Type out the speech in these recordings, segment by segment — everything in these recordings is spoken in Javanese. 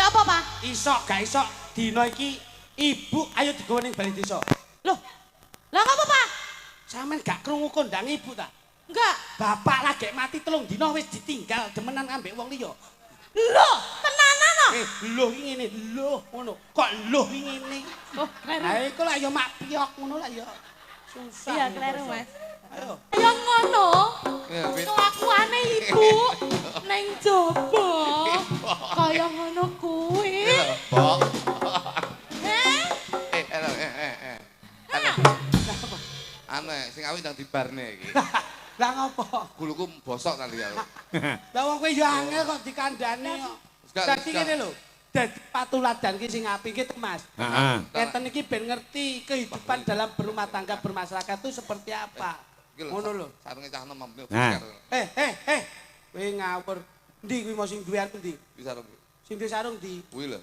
Ya apa, Pak? Isok gak isok dina iki ibu ayo digawa ning bali desa. Loh. Lah apa, Pak? Sampeyan gak krungu kondang ibu ta? Enggak. Bapak lagi mati 3 dina wis ditinggal demenan ambek wong liya. Loh, tenanan no? Loh iki ngene, loh ngono. Kok loh iki ngene? Oh, kleru. Ha iku lak ya mak piyok ngono lak ya. Susah. Iya, kleru, Mas. Ayo. Ya ngono. Kelakuane ibu ning jaba. Kaya ngono kuwi. Mbok. Heh? Anu sing awit ndang dibarne iki. Lah ngopo? Guluku bosok tadi ya. Lah wong kowe ya angel kok dikandani kok. Dadi ngene lho. Dadi patuladan ki sing apik ki Mas. Heeh. Enten iki ben ngerti kehidupan dalam berumah tangga bermasyarakat itu seperti apa. Ngono lho. Sarunge cah nom. Kowe ngawur. Ndi kuwi mau sing duwe aku ndi? Di sarung. Sing duwe sarung ndi? Kuwi lho.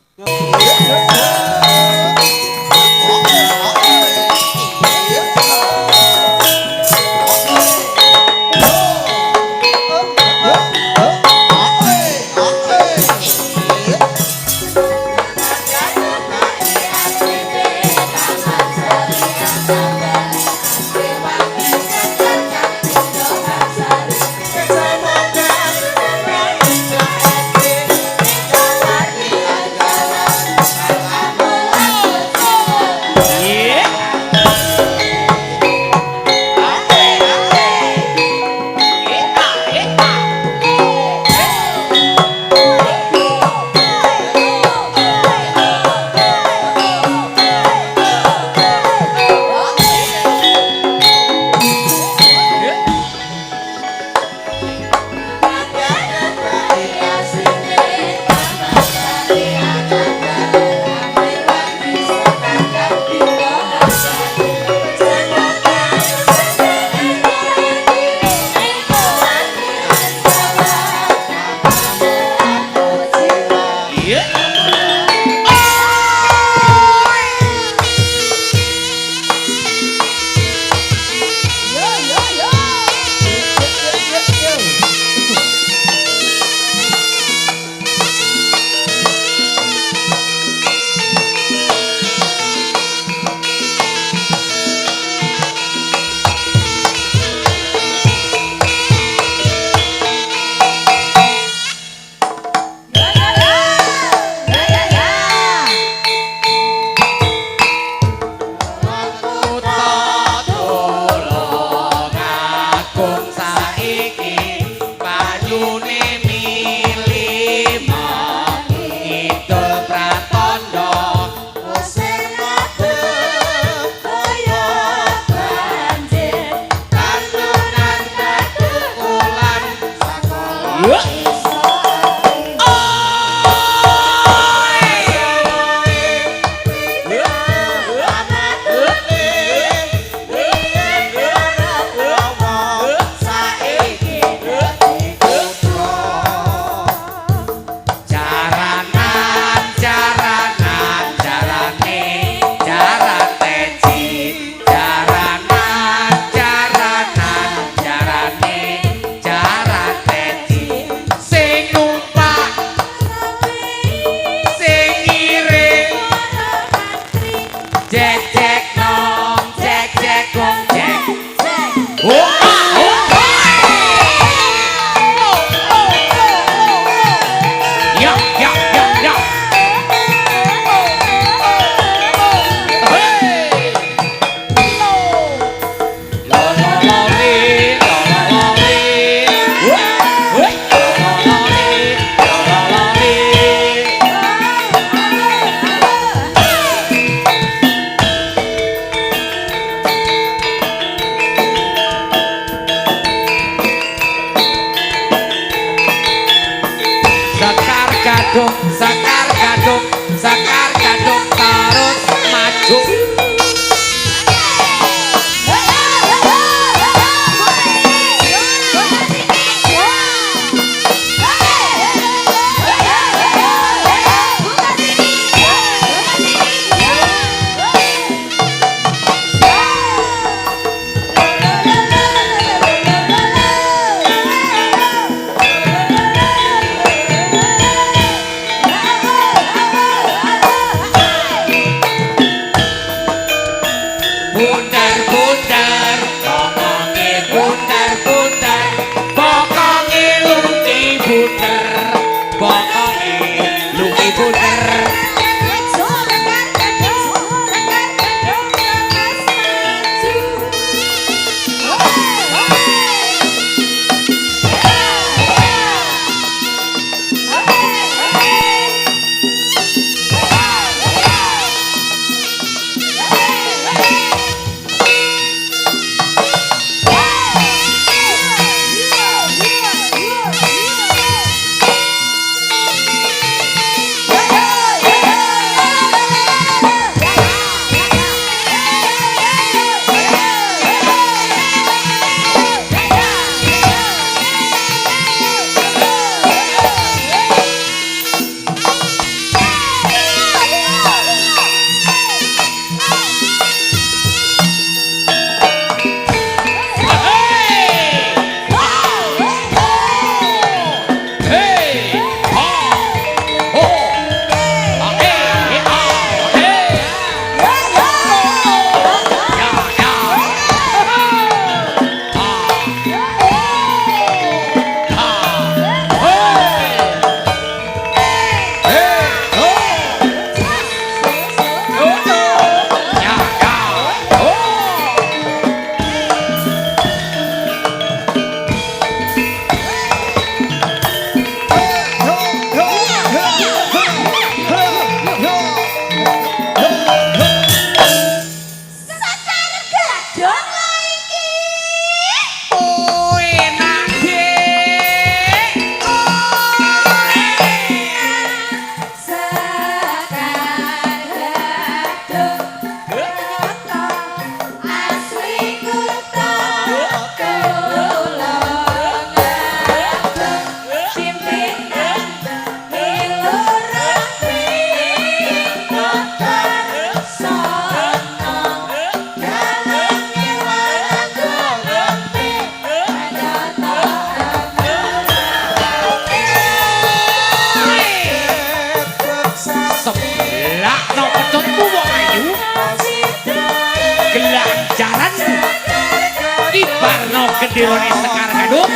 Dewane Sekar Gadung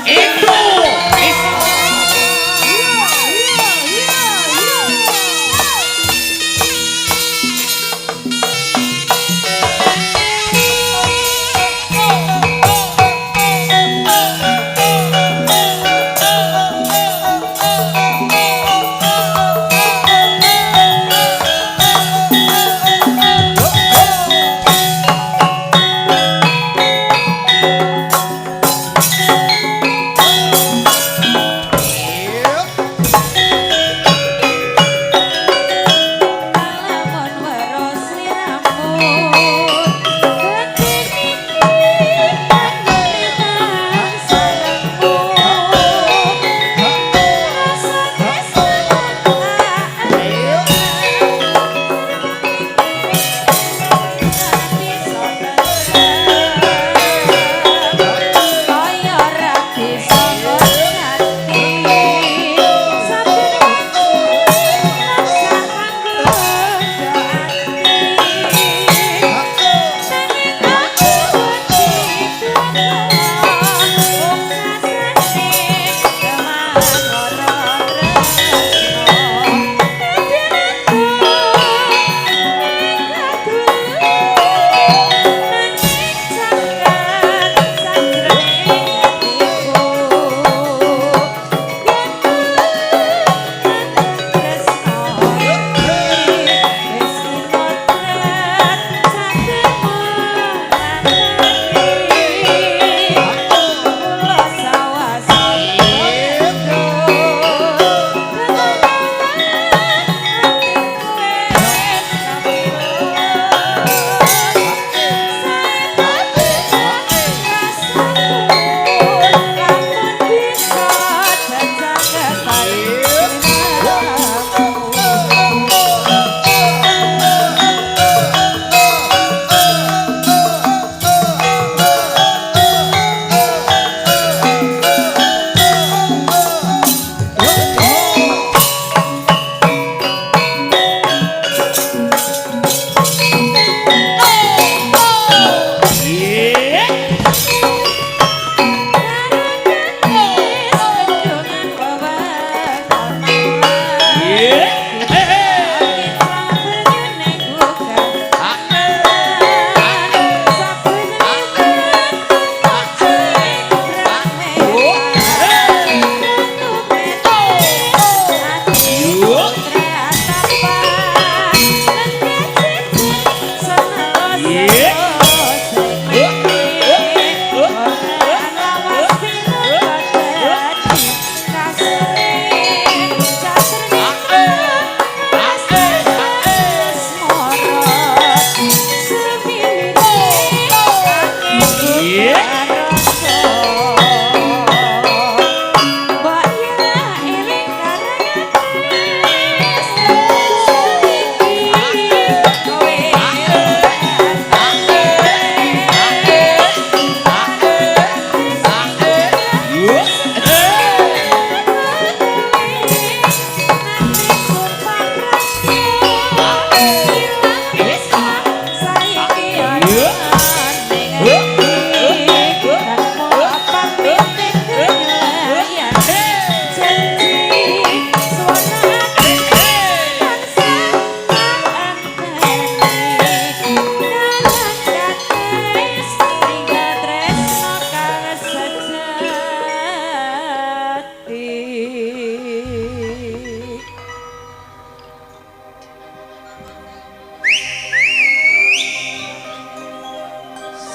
itu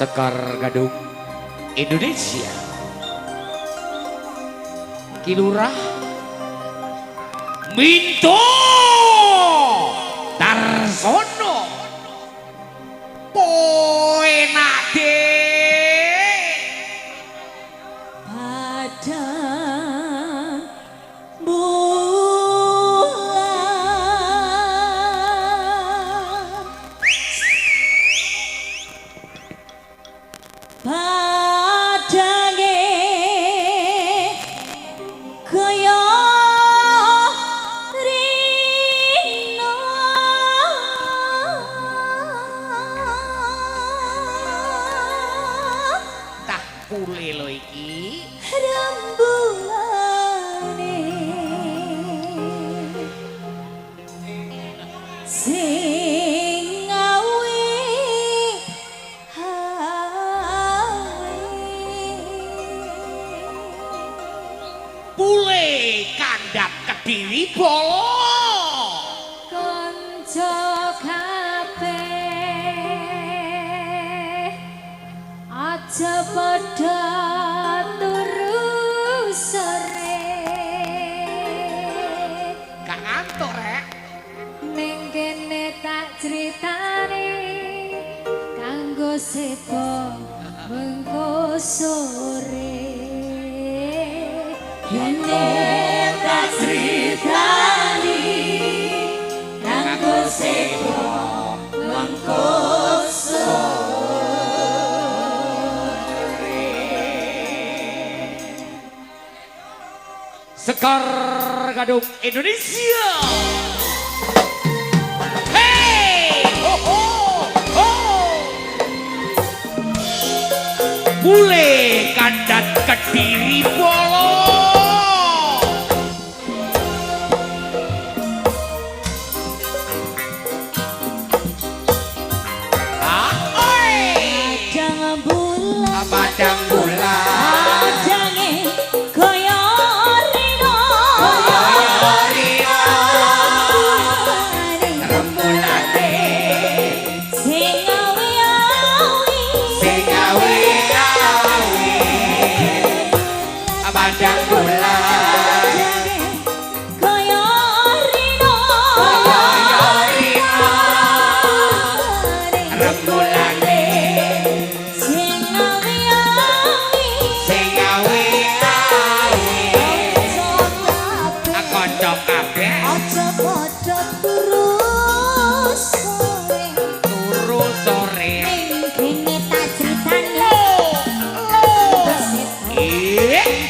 Sekar Gadung Indonesia Kilurah Minto Darsono Poenade Pada bulan sing awi Bule kandhat Kediri Bolo. konco kabeh aja padha turu sore Gak ngantuk rek. ning kene tak critani kanggo sepo mengko sore kene tak critani kanggo sepo mengko Sekar Gadung Indonesia. Hey! Ho ho! Ho! Bule kandhat Kediri Bolo. Padang bulan Padang bulan padange kaya rino Rembulane sing awi-awi sing awi-awi Padang bulan kaya rino Rembulane sing awi-awi sing awi-awi Kanca kabeh aja padha terus sore turu sore. ning kene tak critani Ih,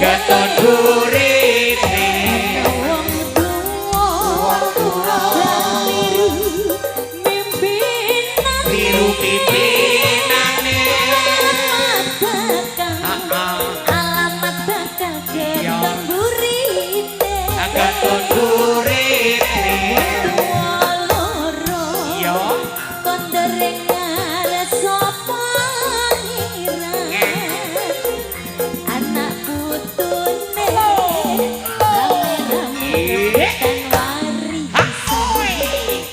keton burine biru pimpinane. Alamat bakal keton burine Keton burine. loro Yo, konderengan sapa ngira anak putune rame-rame kan warisan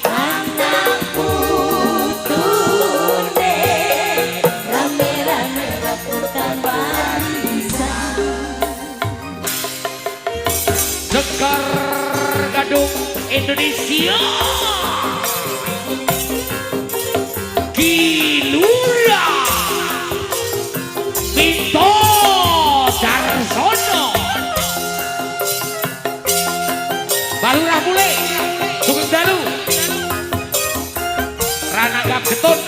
anak putune rame-rame rebutan warisan Sekar Gadung Indonesia. Kilura Pinto Darsono Balurah Bule Sugeng Dalu Ranagap Getun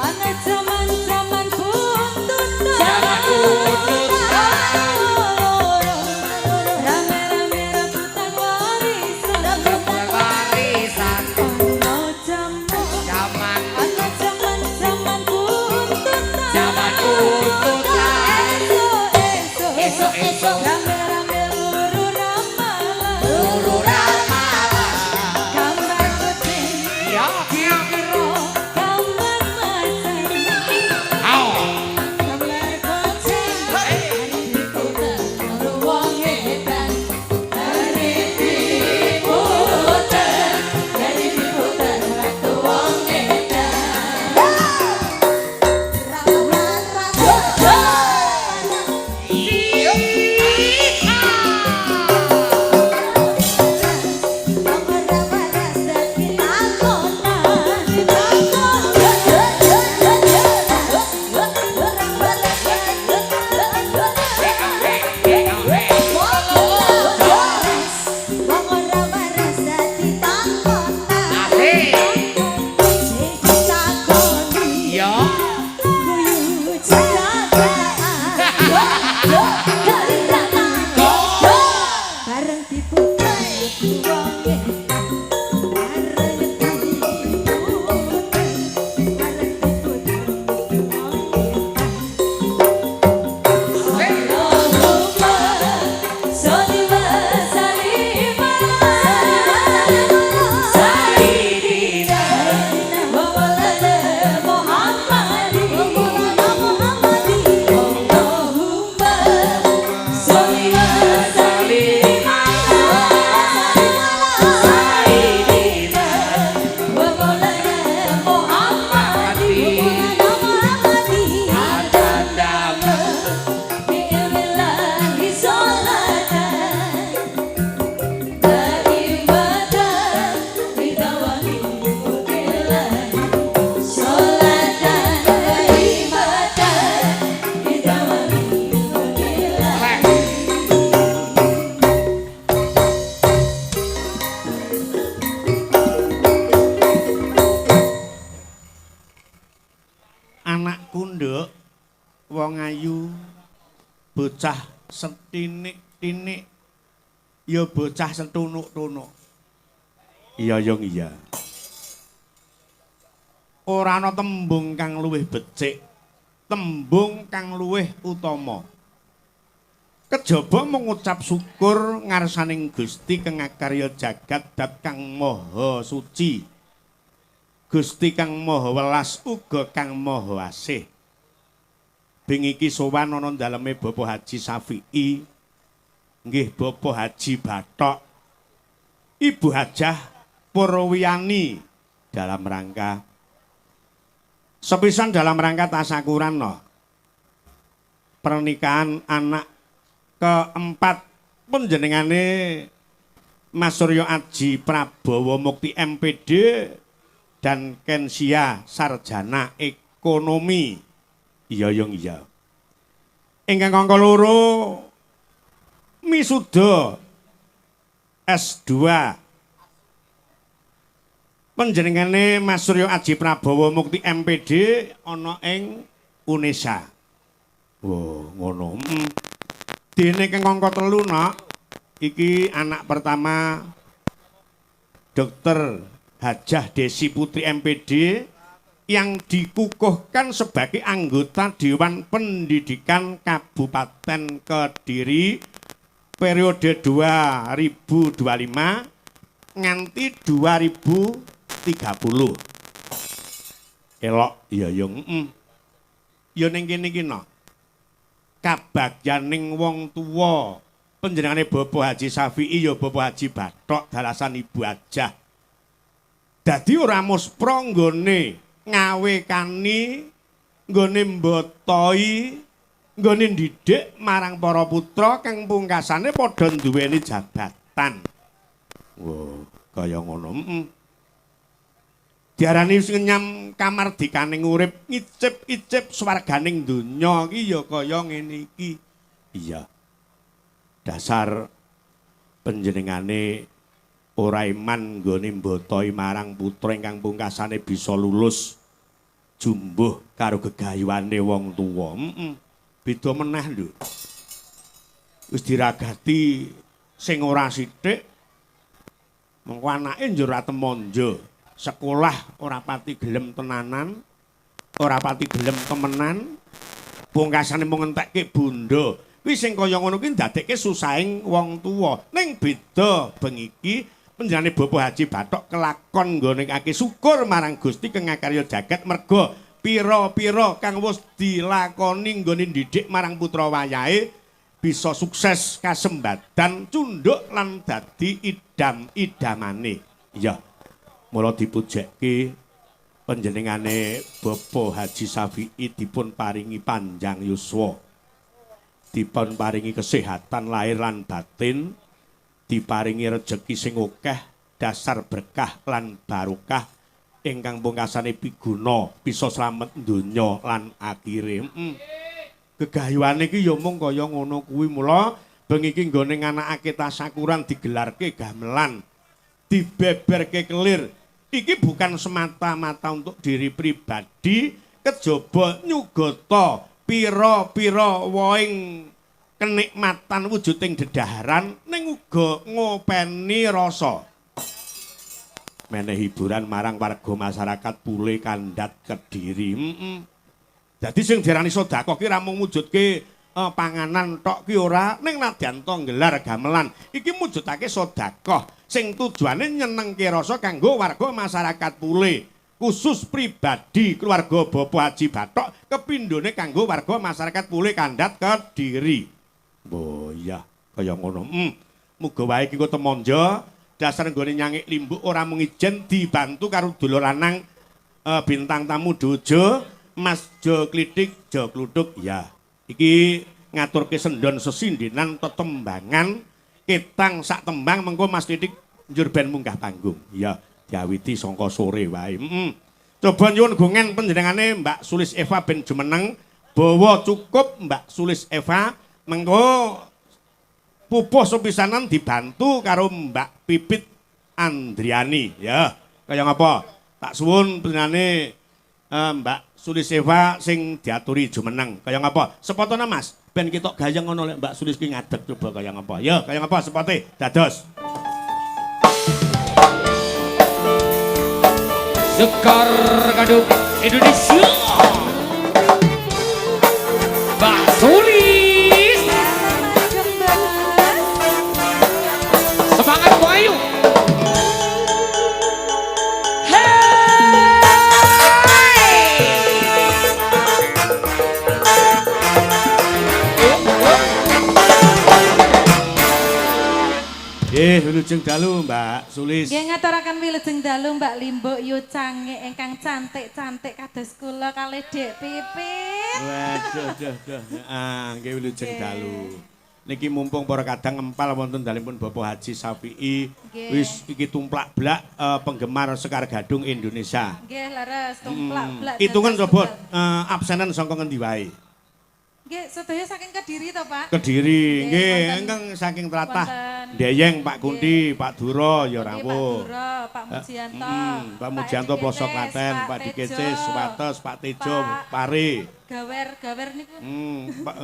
ana Iya. Guyu jaga. Yo kalirana. Yo bareng diputer wonge. Bareng diputer. Bareng diputer wonge. Allahumma sholli wa sallim Sayyidina wa maulana Muhammadin Allahumma sholli wa sallim Sayyidina wa maulana Muhammadin Adadama bi'imillahi sholatan Daimatan bidawali mukilahi Sholatan daimatan bidawali mukilahi Anakku nduk wong ayu bocah setinik-tinik ya bocah setunuk-tunuk. Iya yung iya. Ora ana tembung kang luwih becik, tembung kang luwih utama. Kejaba mengucap syukur ngarsaning Gusti kang ngakarya jagat dat kang maha suci. Gusti kang maha welas uga kang maha asih. Bing iki sowan ana daleme Bapak Haji Syafi'i, nggih Bapak Haji Bathok, Ibu Hajah Purwiyani dalam rangka sepisan dalam rangka tasyakuran pernikahan anak keempat panjenengane Mas Suryo Aji Prabowo Mukti MPD dan Kensia Sarjana Ekonomi. Iya yung iya. Ingkang angka loro misuda S2 panjenengane Mas Suryo Aji Prabowo Mukti MPD ana ing UNESA. Wow, ngono. Dene kang angka 3 iki anak pertama Dr. Hajah Desi Putri MPD yang dikukuhkan sebagai anggota Dewan Pendidikan Kabupaten Kediri periode 2025 nganti 2030. Elok ya yung ya ning kene iki no. Kabagyaning wong tuwa panjenengane Bapak Haji Syafi'i ya Bapak Haji Bathok dalasan Ibu Hajah. Dadi ora muspra nggone ngawekani, nggone mbotoi, nggone ndidik marang para putra kang pungkasane padha duweni jabatan. Wow, kaya ngono. Diarani wis ngenyam kamardikaning urip, ngicip-icip swarganing donya iki ya kaya ngene iki. Iya. Dasar panjenengane ora iman nggone mbotoi marang putra ingkang pungkasane bisa lulus jumbuh karo gegayuhane wong tuwa. Beda meneh lho. Wis diragati sing ora sithik mengko anake njur atemonjo. Sekolah ora pati gelem tenanan, ora pati gelem temenan. Pungkasane mung entekke bondo. Kuwi sing kaya ngono kuwi ndadekke susahing wong tuwa. Ning beda bengiki panjenengane Bapak Haji Bathok kelakon nggone ngake syukur marang Gusti kang ngakarya jagat merga pira-pira kang wis dilakoni nggone ndidik marang putra wayahe bisa sukses kasembadan cundhuk lan dadi idam-idamane. Iya. Mula dipujekke panjenengane Bapak Haji Syafi'i dipun paringi panjang yuswa. Dipun paringi kesehatan lahir lan batin, diparingi rejeki sing akeh, dasar berkah lan barokah ingkang pungkasane piguna bisa slamet donya lan akhire. Gegayuhane iki ya mung kaya ngono kuwi mula bengi iki nggone nganakake tasyakuran digelarke gamelan, dibeberke kelir. Iki bukan semata-mata untuk diri pribadi kejaba nyugata pira-pira woing kenikmatan wujuding dedaharan ning uga ngopeni rasa meneh hiburan marang warga masyarakat Pule Kandhat Kediri. Dadi sing diarani sedekah ki ra mung mujudke panganan tok ki ora ning nadyan to nggelar gamelan iki mujudake sedekah sing tujuane nyenengke rasa kanggo warga masyarakat Pule khusus pribadi keluarga Bapak Haji Bathok kepindhone kanggo warga masyarakat Pule Kandhat Kediri. Oh iya kaya ngono. Muga wae iki kok temanja dasar nggone nyangik limbuk ora mung ijen dibantu karo dulur lanang bintang tamu Dojo Mas Jo Klitik Jo Kluthuk ya. Iki ngaturke sendon sesindinan tetembangan ketang sak tembang mengko Mas Klitik njur ben munggah panggung. Ya, diawiti sangka sore wae. Coba nyuwun gongen panjenengane Mbak Sulis Eva ben jumeneng, bawa cukup Mbak Sulis Eva mengko pupuh sepisanan dibantu karo Mbak Pipit Andriani ya. Kaya ngapa? Tak suwun panjenengane Mbak Sulis Eva sing diaturi jumeneng. Kaya ngapa? Sepotone Mas, ben ketok gayeng ngono lek Mbak Sulis ki ngadeg coba kaya ngapa. Ya, kaya ngapa sepote? Dados. Sekar Gadung Indonesia. Mbak Sulis. Semangat Bu Ayu. Wilujeng dalu Mbak Sulis. Nggih ngaturaken wilujeng dalu Mbak Limbuk Yu Cange ingkang cantik-cantik kados kula kalih Dek Pipit. Waduh, nggih wilujeng dalu. Niki mumpung para kadang ngempal wonten dalipun Bapak Haji Safi'i. Wis iki tumplak-blak penggemar Sekar Gadung Indonesia. Nggih leres tumplak-blak. Hitungan coba absenan saka ngendi wae? Nggih, sedaya saking Kediri to, Pak? Kediri, nggih, ingkang saking tlatah Ndeyeng Pak Kunti, Pak Duro ya rawuh. Pak Duro, Pak Mujianto. Pak Mujianto Pelosok Klaten, Pak Dikecis, Wates, Pak Tejo, Pare. Gawer niku. Pak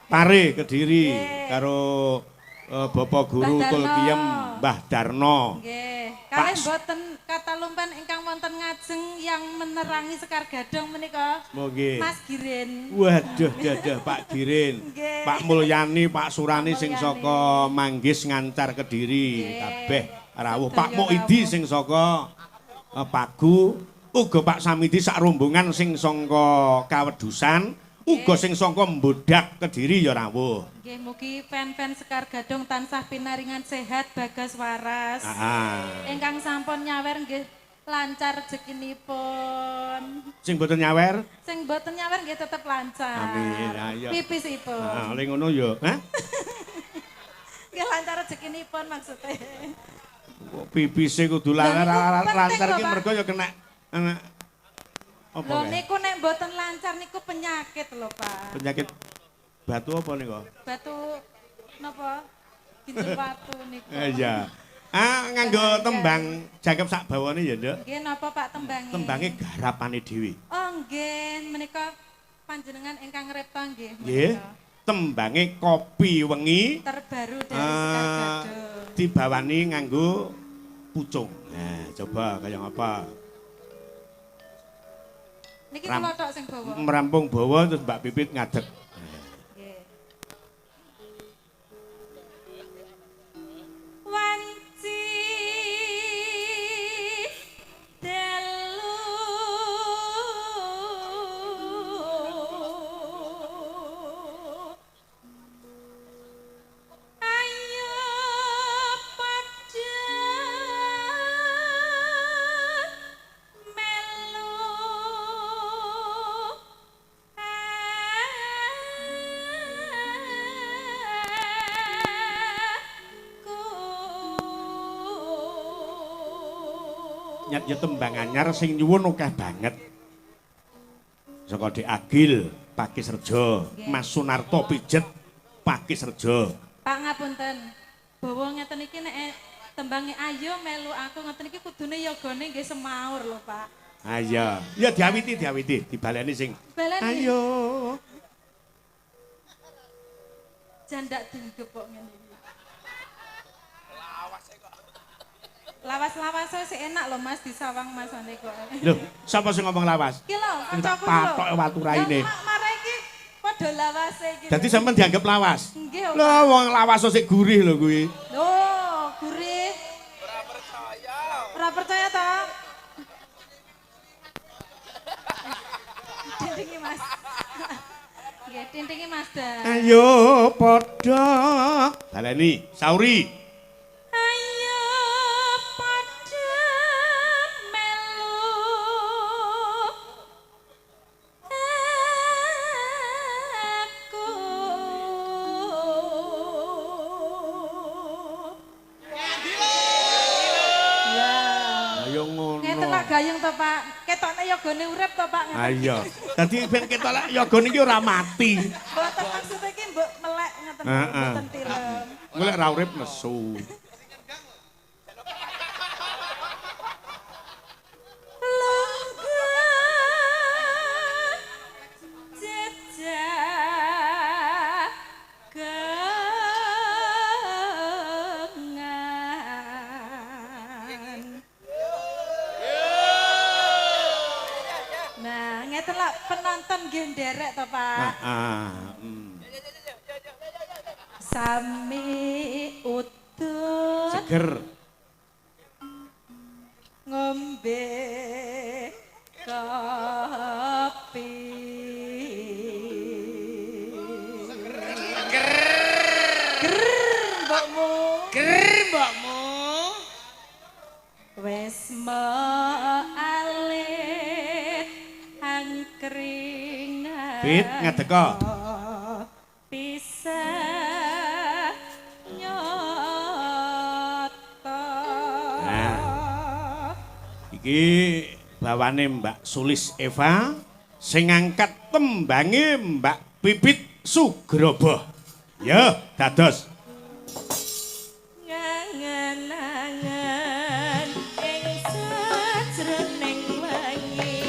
Pare Kediri karo Bapak Guru Kulkiem Mbah Darno. Nggih. Kalih mboten katalumpan ingkang wonten ngajeng yang menerangi Sekar Gadung menika. Nggih. Mas Girin. Waduh, dadah Pak Girin. Pak Mulyani, Pak Surani sing saka Manggis Ngancar Kediri kabeh rawuh. Pak Moidi sing saka Pagu, uga Pak Samidi sak rombongan sing saka Kawedusan, uga sing saka Mbodak Kediri ya rawuh. Nggih, mugi fan-fan Sekar Gadung tansah pinaringan sehat bagas waras. Ingkang sampun nyawer nggih lancar rezekinipun. Sing boten nyawer? Sing boten nyawer nggih tetep lancar. Amin. Ayo. Pipisipun. Oleh ngono ya, Nggih lancar rezekinipun maksudnya. Kok pipise kudu lancar iki mergo ya kena apa lho niku nek mboten lancar niku penyakit lho, Pak. Penyakit batu apa niku? Batu napa? Ginjal watu niku. Iya. Nganggo tembang jagep sak bawane ya, Nduk. Nggih napa Pak tembange? Tembange garapane dhewe. Oh nggih, menika panjenengan ingkang repta nggih. Nggih. Tembange kopi wengi Terbaru dari Sekar Gadung. Dibawani nganggo pucung. Nah, coba kaya ngapa? Niki kula tok sing bawa. Merampung bawa terus Mbak Pipit ngadeg. Nggih. Wanci telu ayo padha melu Nyat ya tembang anyar sing nyuwun akeh banget. Saka Dik Agil, Pakis Rejo, Mas Sunarto Pijet, Pakis Rejo. Pak ngapunten. Bawa ngeten iki nek tembange ayo melu aku ngeten iki kudune yogane nggih semaur lho, Pak. Ayo, ya diawiti, dibaleni sing. Baleni. Ayo. Jandak digepok ngene iki. Lawas sih enak loh Mas di sawang masane kok. Loh, sapa sing ngomong lawas? Iki lho, kancaku lho. Patok watu raine. Mare iki padha lawase iki. Dadi sampean dianggap lawas. Nggih. Lho, wong lawas sik gurih lho kuwi. Loh, gurih. Ora percaya ta? Tintingi Mas. Nggih, tintingi Mas Dan. Ayo padha. Baleni, sauri. Ayo padha melu. Aku. Ayo ngono. Ngetelak gayeng to, Pak. Ketokne yogane urip to, Pak. Ayo. Dadi ben ketok yogane iki ora mati. Mboten maksud iki mbok melek ngoten mboten tirem. Golek ra urip nesu. Nah, ngeten lak penonton nggih nderek to, Pak. Sami utut Seger. ngombe kopi. Ger mbokmu. Wes alit angkringan. Pit ngadeka. Bisa nyoto. Nah. Iki bawane Mbak Sulis Eva sing ngangkat tembange Mbak Pipit Sugroboh. Ya, dados. Ngangen-angen ing sajroning wengi.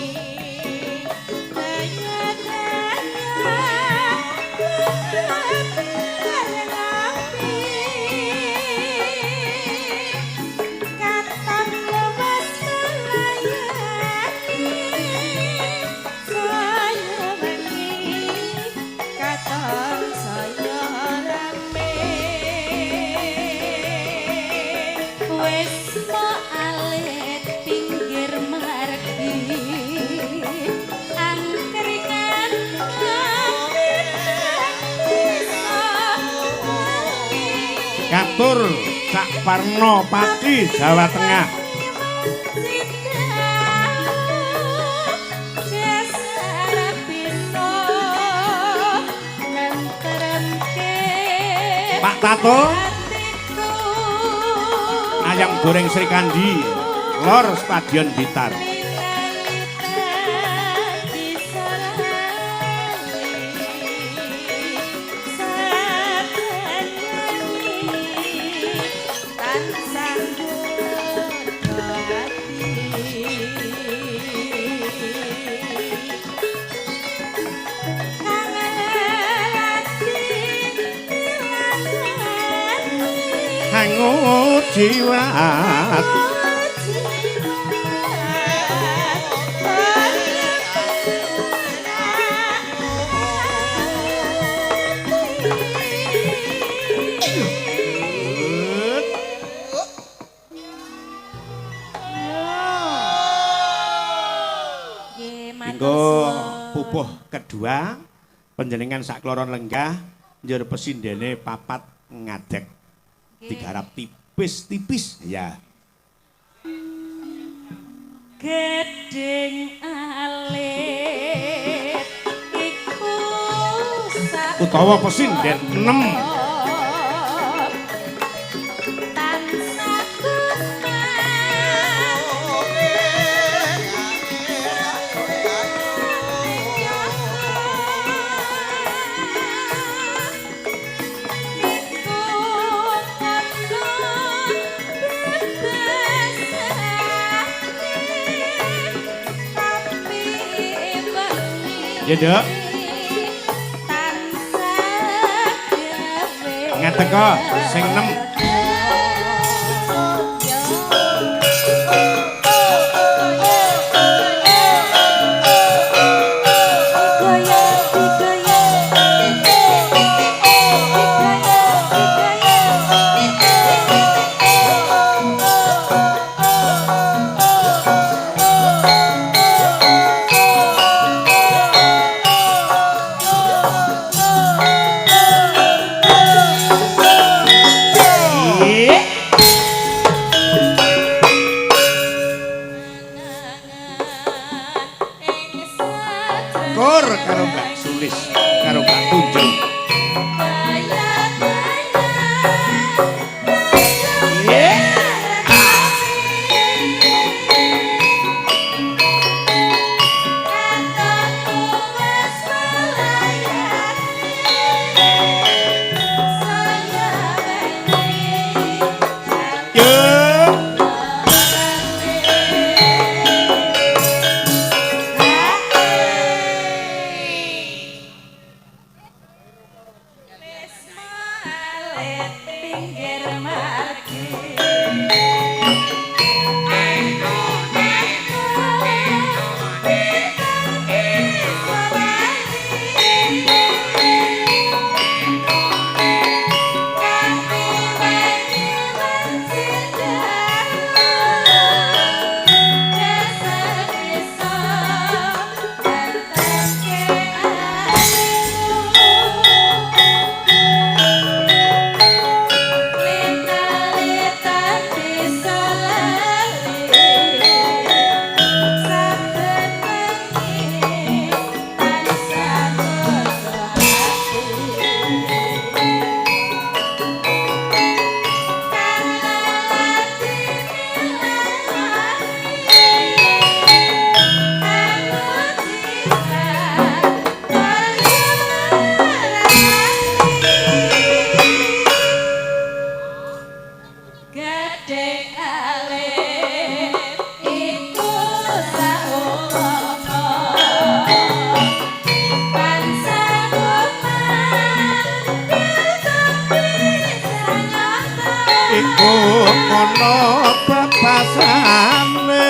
Katur Cak Parno Pati Jawa Tengah. Pak Tato Ayam Goreng Sri Kandi Lor Stadion Blitar. Hangut jiwat Hingga pupuh kedua panjenengan sakloron lenggah njur pesindene papat ngadeg digarap tipis-tipis ya. Gedeng alit iku utawa pesinden 6 Ya, Dok. Ngateko sing 6. Kur karo Mbak Sulis karo Mbak Tunjung. Iku kono bebasane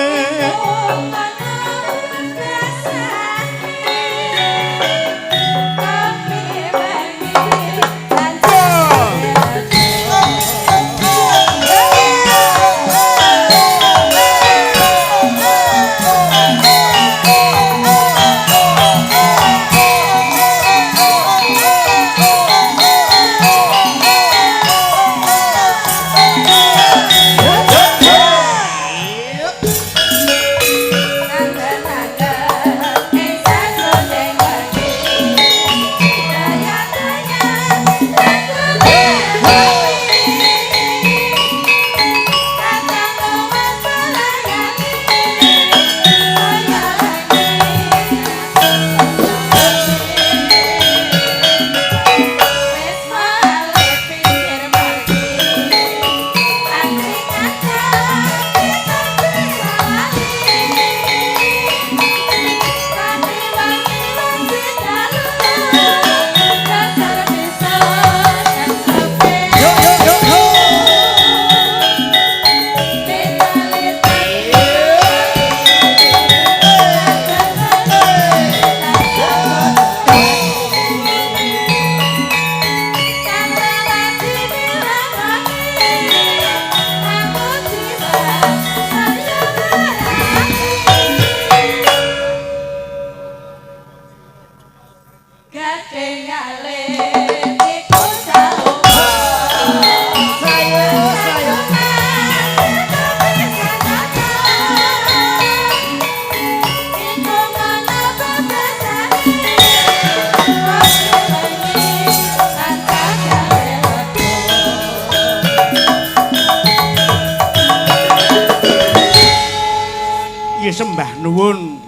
sembah nuwun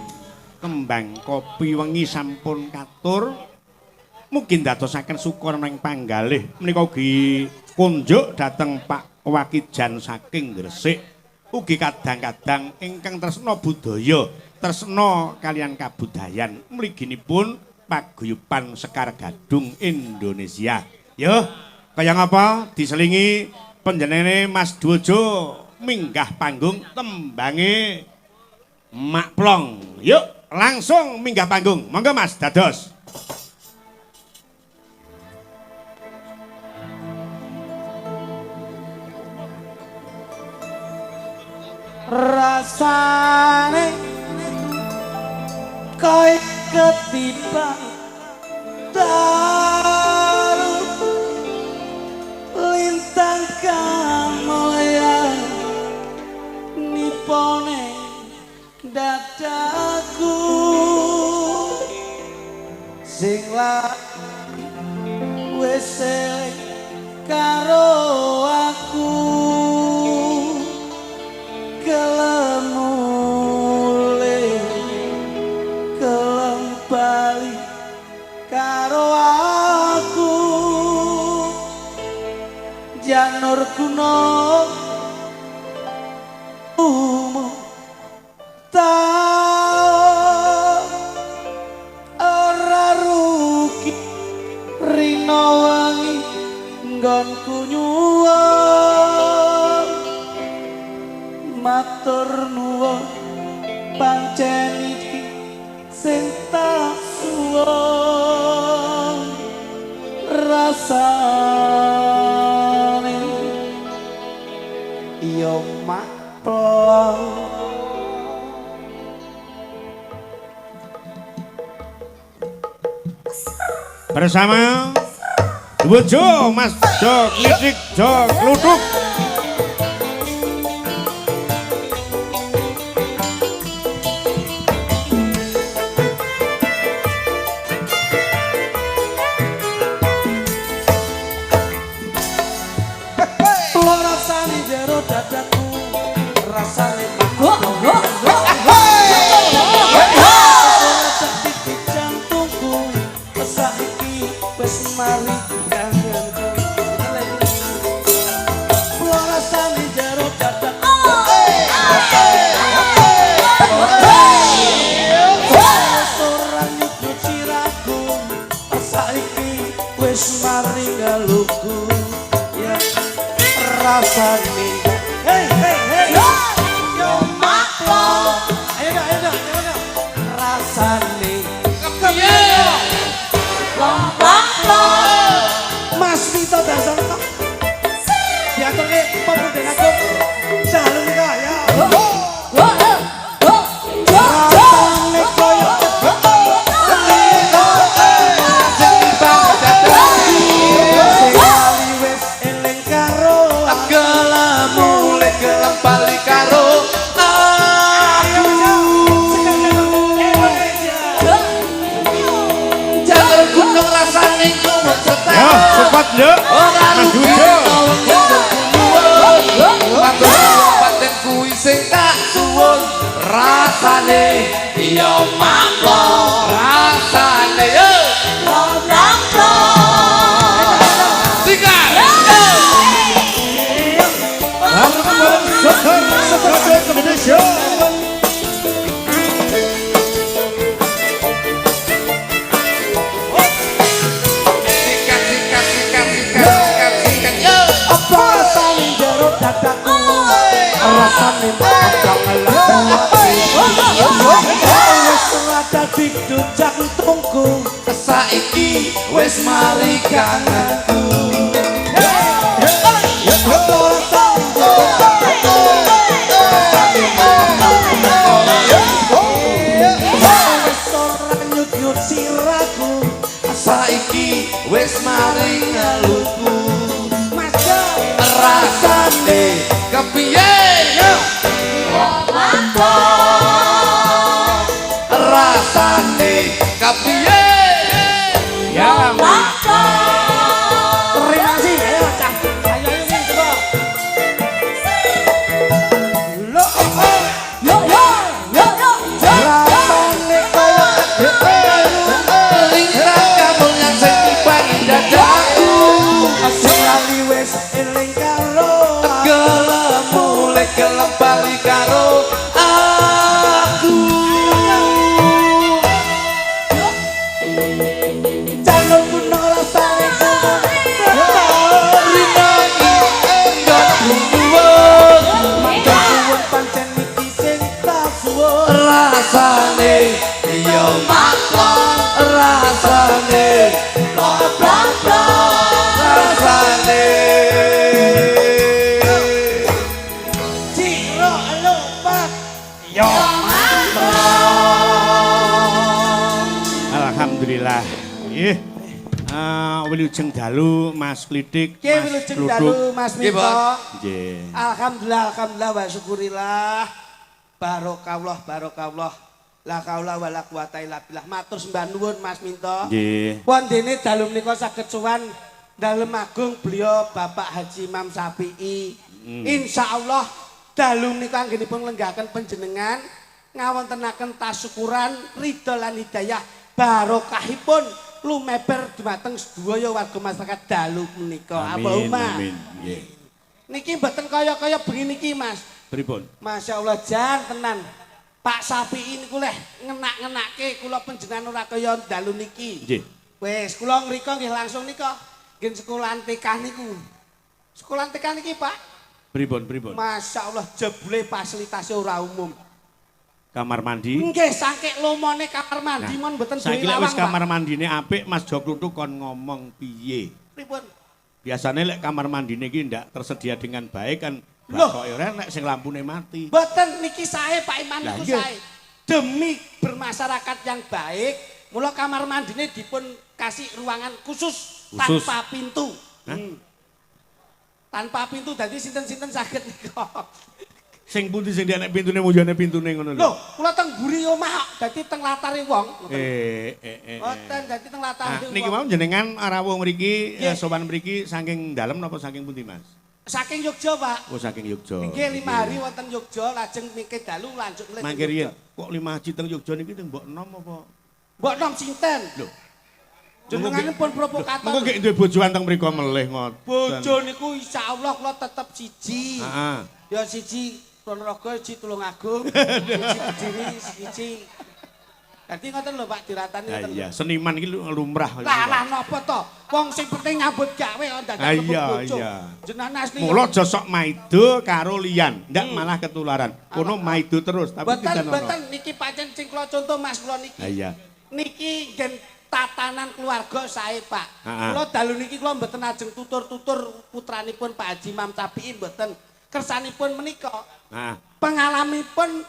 kembang kopi wengi sampun katur mungkin dadosaken syukur ning panggalih menika ugi kunjuk dhateng Pak Wakijan saking Gresik ugi kadang-kadang ingkang tresna budaya tresna kalian kabudayan mliginipun paguyuban Sekar Gadung Indonesia. Yo, kaya ngapa diselingi panjenengane Mas Dwojo minggah panggung tembange Mak Plong. Yuk, langsung minggah panggung. Monggo Mas, dados. Rasane kaya ketimbang daru lintang kamulyan nipone dadaku sing wis eling karo aku kelemule kelembali karo aku janur kuno tau ora rugi rino wangi nggonku nyuwun matur nuwun pancen iki sing tak suwun rasane yo Mak Plong. Bersama Dwojo, Mas Jok, Lidik, Jok, Luduk. Rasane jero dadaku rasane jantungku saiki wis mari kangenku rasane jero dadaku ora nyukur siraku saiki wis mari galuku rasane hey yo Mak Plong ayo dong rasane kepiye Plong Mas Vito dasar kok diaturke pemuda aku jalur kaya rasane koyo Cepat yo, Mas Dwojo. Paten kuwi sing tak suwun rasane ya Mak Plong rasane yo Mak Plong Tiga Indonesia. rasane padang dadi jantungku saiki wis mari kangenku saiki wis mari ngaluku rasane kepiye rasane kepiye Ya Mak terima kasih ayo cah ayo ini coba lo rasane kaya lintang kamu yang sing bang dadaku sekali wis eling karo gelem mulai gelem bali karo rasane rasane Ciro lupat Yo. Alhamdulillah. Nggih. Wilujeng dalu Mas Klidik, Nggih Mas wilujeng Gluduk. dalu Mas Nggih, Minto. Nggih. Alhamdulillah wa syukurillah. Barokallah. La kaula wala quwata illa billah. Matur sembah nuwun Mas Minto. Nggih. Wondene dalu menika saged sowan dalem agung beliau Bapak Haji Imam Syafi'i. Insyaallah dalu menika anggenipun lenggahaken panjenengan ngawontenaken tasyukuran ridho lan hidayah barokahipun lumeber dumateng sedaya warga masyarakat dalu menika. Allahumma. Amin. Nggih. Niki mboten kaya-kaya bengi niki Mas. Pripun? Masya Allah jan tenan. Pak Syafi'i niku leh ngenak-ngenake kula panjenengan ora kaya dalu niki. Nggih. Wis kula ngrika nggih langsung nika nggih sekolahan TK niku. Sekolahan TK niki Pak. Pripun? Masya Allah jebule fasilitasnya ora umum. Kamar mandi. Nggih saking lomone kamar mandi mon mboten Saiki duwe lek wis lawang. kamar mandine apik, Mas Joklutuk kon ngomong piye? Pripun? Biasanya lek kamar mandine iki ndak tersedia dengan baik kan Loh. bakoke ora nek sing lampune mati. Mboten niki sae Pak Iman Lah, niku iya. sae. Demi bermasyarakat yang baik, mula kamar mandine dipun kasih ruangan khusus. Khusus. Tanpa pintu. Hah? Tanpa pintu dadi sinten-sinten saged nika. Sing pundi sing nek pintune mujane pintune ngono lho. Lho, kula teng mburi omah dadi teng latare wong. Mboten dadi teng latare wong. Niki mau jenengan rawuh mriki Nggih. sowan mriki saking dalem napa saking pundi Mas? Saking Yogya, Pak. Oh saking Yogya. Nggih 5 hari wonten Yogya lajeng mikir dalu lanjut mulih. Mangke riyen kok 5 haji teng Yogya niki teng mbok enom apa? Mbok nom sinten? Lho. Jenenganipun provokator. Engko gek duwe bojoan teng mriku melih ngoten. Bojo niku insyaallah kula tetep siji. Heeh. Ya siji Ponorogo, siji Tulungagung, siji Kediri, siji. Dadi ngoten lho Pak diratani Ah ngoten. iya, seniman iki lumrah. Lah napa to? Wong sing penting nyambut gawe kok dadak Ah, kebut iya, bojo. iya. Jenengan asli. Mula aja sok maido karo liyan, ndak malah ketularan. Kono maido terus tapi tidak ono. Mboten niki pancen sing kula contoh Mas kula niki. Ah iya. Niki gen tatanan keluarga sae Pak. Ah, ah. Kula dalu niki kula mboten ajeng tutur-tutur putranipun Pak Haji Imam Syafi'i mboten. Kersanipun menika. Nah, Pengalamipun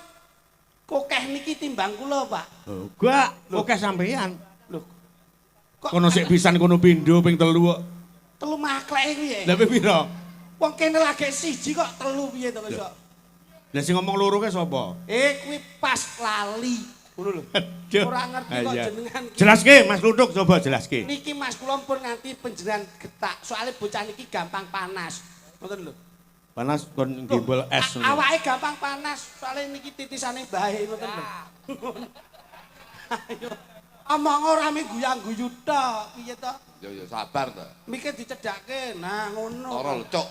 kokeh niki timbang kula, Pak. gak oke sampean. Lho. Kok Kono sik pisan kono pindho ping 3 kok. telu maklek kuwi ya. Lah pira? Wong kene lagi siji kok telu piye to kok. Lah sing ngomong loro ke sapa? Kuwi pas lali. Ngono lho. Aduh. Ora ngerti Ah, kok iya. jenengan ki. Jelaske Mas Luduk coba jelaske. Niki Mas kula pun nganti panjenengan getak. Soale bocah niki gampang panas. Ngoten lho. Panas kon gimbal es. ngono. Awake gampang panas. Soale niki titisane bae ngoten lho. Ayo. Omong ora mung guyang-guyu tok. Piye to? Yo sabar to. Mikir dicedhake. Nah, ngono. Ora lecok.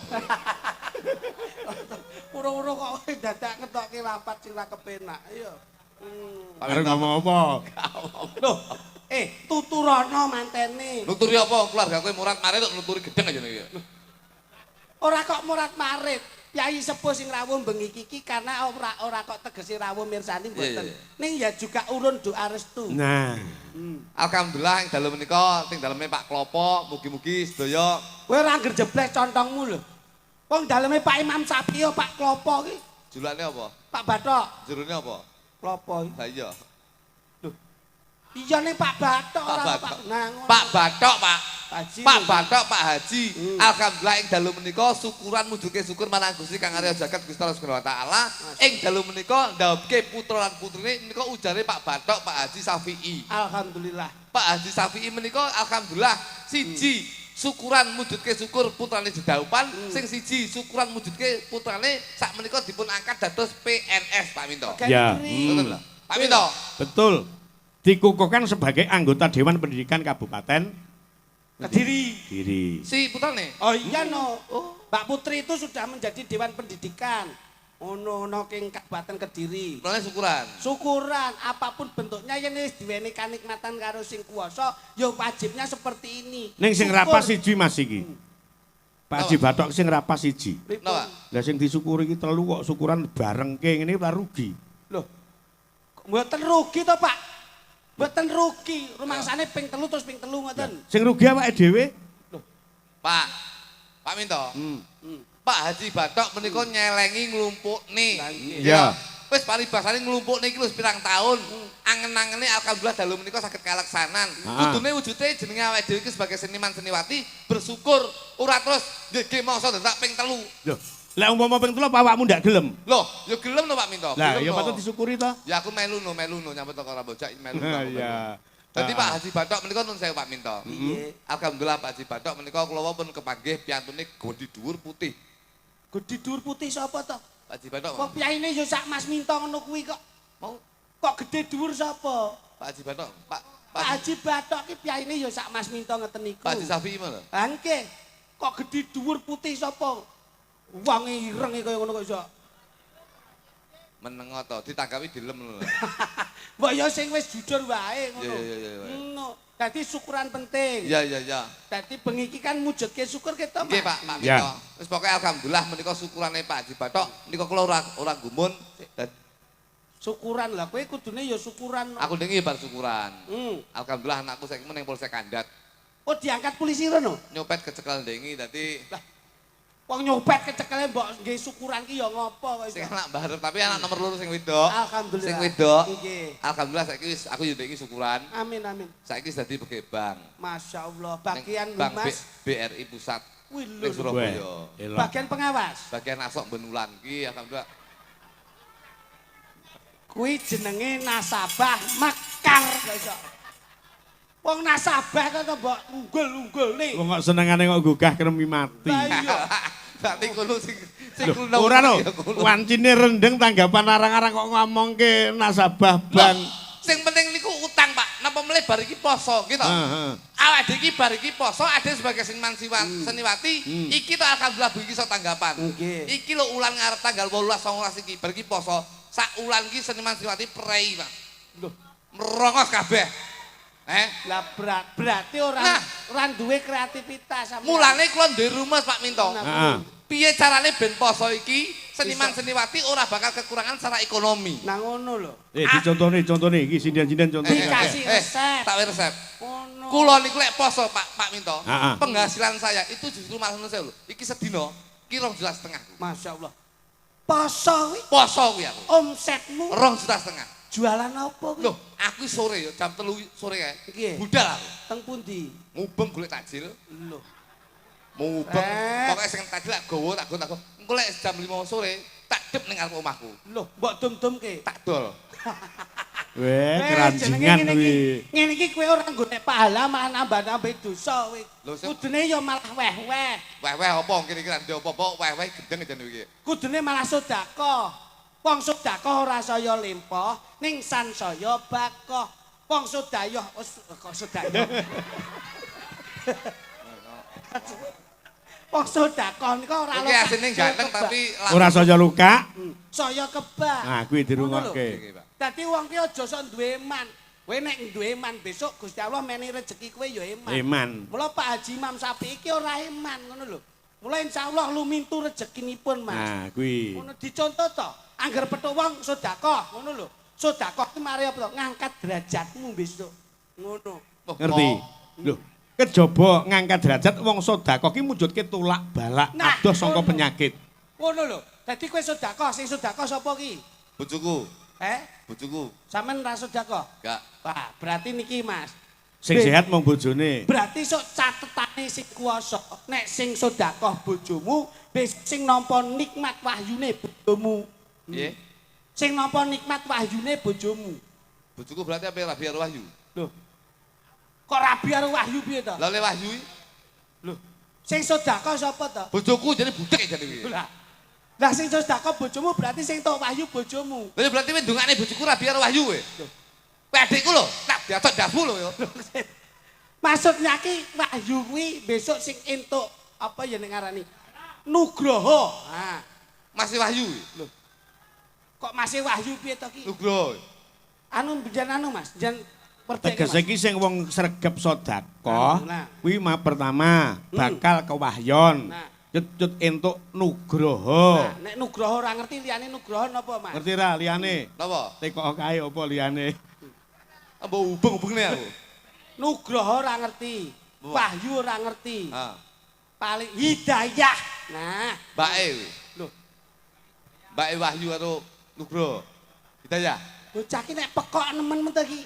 Uro-uro kok dadak ngetokke rapat sing ra kepenak. Iya. Arep ngomong apa? Loh, tuturana mantene. Nuturi apa keluarga kowe murat marit kok nuturi gedeng aja nih. Ora kok murat marit. Yai sepuh sing rawuh bengi iki karena ora kok tegese rawuh mirsani mboten. Iya, iya. Ning ya juga urun doa restu. Nah, Alhamdulillah ing dalem menika ting daleme Pak Klopo, mugi-mugi sedaya Kowe ora angger jeblek contongmu lho. Wong daleme Pak Imam Syafi'i Pak Klopo iki, julane apa? Pak Bathok, Jerone apa? Klopo iki. Lah iya. Iya ning Pak Bathok ora Pak Pak. Bathok. Nah, ngono. Pak Bathok, Pak. Haji. Pak Bathok, Pak Haji. Alhamdulillah ing dalu menika syukuran mujuke syukur marang Gusti Kang Arya Jagat Gusti Allah Subhanahu wa taala. Ing dalu menika ndhawuhke putra lan putrine menika ujare Pak Bathok, Pak Haji Syafi'i. Alhamdulillah. Pak Haji Syafi'i menika alhamdulillah siji syukuran mujudke syukur putrane jedaupan, sing siji syukuran mujudke putrane sak menika dipun angkat dados PNS Pak Minto. ya. Ngoten lho. Pak Minto. Betul. Dikukuhkan sebagai anggota Dewan Pendidikan Kabupaten Kediri. Kediri. Si putrane. Oh iya no. Mbak Putri itu sudah menjadi Dewan Pendidikan. Ono king Kabupaten Kediri. Putrane syukuran. Syukuran apapun bentuknya yang wis diweni kanikmatan karo sing kuwasa, ya wajibnya seperti ini. Ning sing Syukur. rapas siji Mas iki. Pak Haji Bathok sing rapas siji. Pripun? Napa? Lah sing disyukuri iki 3 kok syukuran barengke ngene ora rugi. Loh. Mboten rugi to, Pak. Mboten rugi, rumangsane ping 3 terus ping 3 ngoten. Sing rugi awake dhewe. Pak Minto. Pak Haji Bathok menika nyelengi nglumpukne. Iya. Wis paribasane nglumpukne iki wis pirang taun. Angen-angene alhamdulillah dalu menika saged kalaksanan. Kudune wujude jenenge awake dhewe iki sebagai seniman seniwati bersyukur ora terus nggih mongso ndak ping 3. Loh, lek umpama ping 3 apa awakmu ndak gelem? Loh, ya gelem to Pak Minto. Lah, gelem ya to. patut disyukuri to. Ya aku melu no nyambut teko Rambojak melu. Iya. Dadi Pak Haji Bathok menika nun saya Pak Minto. Piye? Alhamdulillah Pak Haji Bathok menika kula pun kepanggih piyantune Godi Dhuwur Putih. Gedi dhuwur putih sapa to? Pak Haji Bathok. Kok piyaine ya sak Mas Minto ngono kuwi kok. Mau Kok gede dhuwur sapa? Pak Haji Bathok, Pak Pak Haji Bathok ki piyaine ya sak Mas Minto ngeten niku. Pak Haji Safi mana? Ha nggih. Kok gede dhuwur putih sapa? Wong ireng iki kaya ngono kok iso. Menengo to, ditanggapi dilem lho. Mbok ya sing wis jujur wae ngono. Iya. Ngono. Dadi syukuran penting. Iya. Dadi bengi iki kan mujudke syukur kita, Mas. Nggih Pak Ya. Minto. Wis pokoke alhamdulillah menika syukurane Pak Haji Bathok menika kula ora gumun. Syukuran lah, kowe kudune ya syukuran. Aku niki bar syukuran. Alhamdulillah Alhamdulillah anakku saiki meneng Polsek Kandat. Oh diangkat polisi rono. Nyopet kecekel ndengi dadi Wong nyopet kecekele mbok nggih syukuran ki ya ngopo kok sing iso. anak barep tapi anak nomor 2 sing wedok. Alhamdulillah. Sing wedok. Nggih. Alhamdulillah saiki wis aku yo ndek iki syukuran. Amin. Saiki wis dadi pegawai bank. Masya Allah. Ning Bagian Bank Humas. BRI Pusat Wih ning lho. Surabaya. Elok. Bagian pengawas. Bagian asok benulan ki alhamdulillah. Kuwi jenenge nasabah mekar kok iso. Wong nasabah kok mbok unggul-unggul nih. Wong kok senengane kok gugah kremi mati. Lah iya. Berarti kulo sing Loh, ora lho, wancine rendeng tanggapan arang-arang kok ngomongke nasabah bank. Sing penting niku utang, Pak. Napa melih bar iki poso gitu. Heeh. Awake iki bar iki poso ada sebagai seniman seniwati, iki to alhamdulillah iki iso tanggapan. Nggih. Iki lho ulan ngarep tanggal 18 19 iki bar iki poso. Sak ulan iki seniman seniwati prei, Pak. Loh, Merongos kabeh. lah berarti ora duwe kreativitas sama. Mulane kula duwe rumus Pak Minto. Heeh. Piye carane ben poso iki seniman seniwati ora bakal kekurangan secara ekonomi. Nah ngono lho. Dicontone iki sindian-sindian contoh. Dikasih resep. Tak resep. Ngono. Kula niku lek poso Pak Minto, Heeh. penghasilan saya itu justru malah ngono saya lho. Iki sedina ki 2,5 juta. Masya Allah. Poso kuwi Poso kuwi aku. omsetmu 2,5 juta. jualan apa kuwi? Loh, aku sore ya jam 3 sore kae. Nggih. Budal aku. Teng pundi? Mubeng golek takjil. Lho. Mubeng. Eh. Pokoke sing takjil tak gowo, tak gowo. Engko lek jam 5 sore tak dep ning arep omahku. Lho, mbok dum-dumke. Tak dol. Weh, jenenge keranjingan ngene kuwi. iki. Ngene iki kowe ora golek pahala malah nambah-nambah dosa kowe. Lho, sing- Kudune ya malah weh-weh. Weh-weh apa kene iki ra ndek apa-apa, weh-weh gendeng jane iki. Kudune malah sedekah. Wong sedekah ora saya lempoh, ning san saya bakoh. Wong sedayah kok sedayah. Wong sedekah niku ora Iki asine ganteng tapi Ora saya luka. saya kebak. Nah, kuwi dirungokke. Iki, Pak. Dadi wong ki aja sok duwe iman. Kowe nek duwe iman besok Gusti Allah menehi rezeki kowe ya iman. Iman. Mula Pak Haji Imam Sapi iki ora iman ngono lho. Mula insyaallah lumintu rezekinipun Mas. Nah, kuwi. Ngono dicontoh to. Angger petuk wong sedekah ngono lho. Sedekah ki mari apa to? Ngangkat derajatmu besok. Ngono. Oh, Ngerti? Loh, kejaba ngangkat derajat wong sedekah ki mujudke tulak balak Nah, adoh sangka ngono. penyakit. Ngono lho. Dadi kowe sedekah, sing sedekah sapa ki? Bojoku, bojoku. Sampeyan ra sedekah? Enggak. Wah, berarti niki Mas. Sing sehat mung bojone. Berarti sok catetane sing kuwasa. Nek sing sedekah bojomu, sing nampa nikmat wahyune bojomu. Piye? Sing nampa nikmat wahyune bojomu. Bojoku berarti apa ya biar wahyu? Loh. Kok rabi karo wahyu piye to? Lah le wahyu iki Loh. Sing sedekah sapa to? bojoku jadi budek jane iki. Lah sing sedekah bojomu berarti sing tok wahyu bojomu. Lah berarti kowe ndongakne bojoku ra biar wahyu kowe. Kowe adikku lho, tak diatok dasmu lho ya. Maksudnya ki wahyu kuwi besok sing entuk apa ya nek ngarani? Nugroho. Nah, Masih wahyu. loh. Kok masih wahyu piye to ki? Nugroho. Anu jan anu Mas, jan Tegese iki sing wong sregep sedekah, Nah. kuwi mah pertama bakal kewahyon. Nah. Cut entuk nugroho. Nah, nek nugroho ora ngerti liyane nugroho napa Mas? Ngerti ra liyane? Napa? Tekok kae apa liyane? Mbok hubung-hubungne aku. Nugroho ora ngerti. Wahyu ora ngerti. Ha. Paling hidayah. Nah, Mbake kuwi. lho, Mbake Wahyu karo Nugroho. Hidayah. bocah ki nek pekok nemen men iki.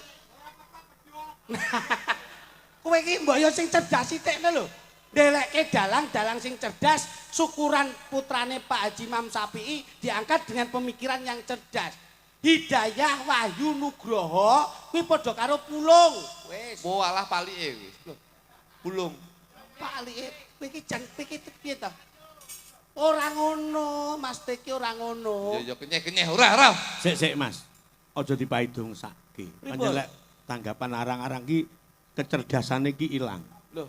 Kowe iki mbok yo sing cerdas sithik lho. Ndelekke dalang sing cerdas, syukuran putrane Pak Haji Imam Syafi'i diangkat dengan pemikiran yang cerdas. Hidayah, Wahyu, Nugroho kuwi padha karo pulung. Wis. Oh alah palike kuwi. Pulung. Palike kowe iki jan pikir piye ta? Ora ngono, Mas Teki ora ngono. Ya kenyeh-kenyeh ora. Sik Mas. Aja dipaidungsake. Panjen lek tanggapan arang-arang ki kecerdasane ki ilang. Lho,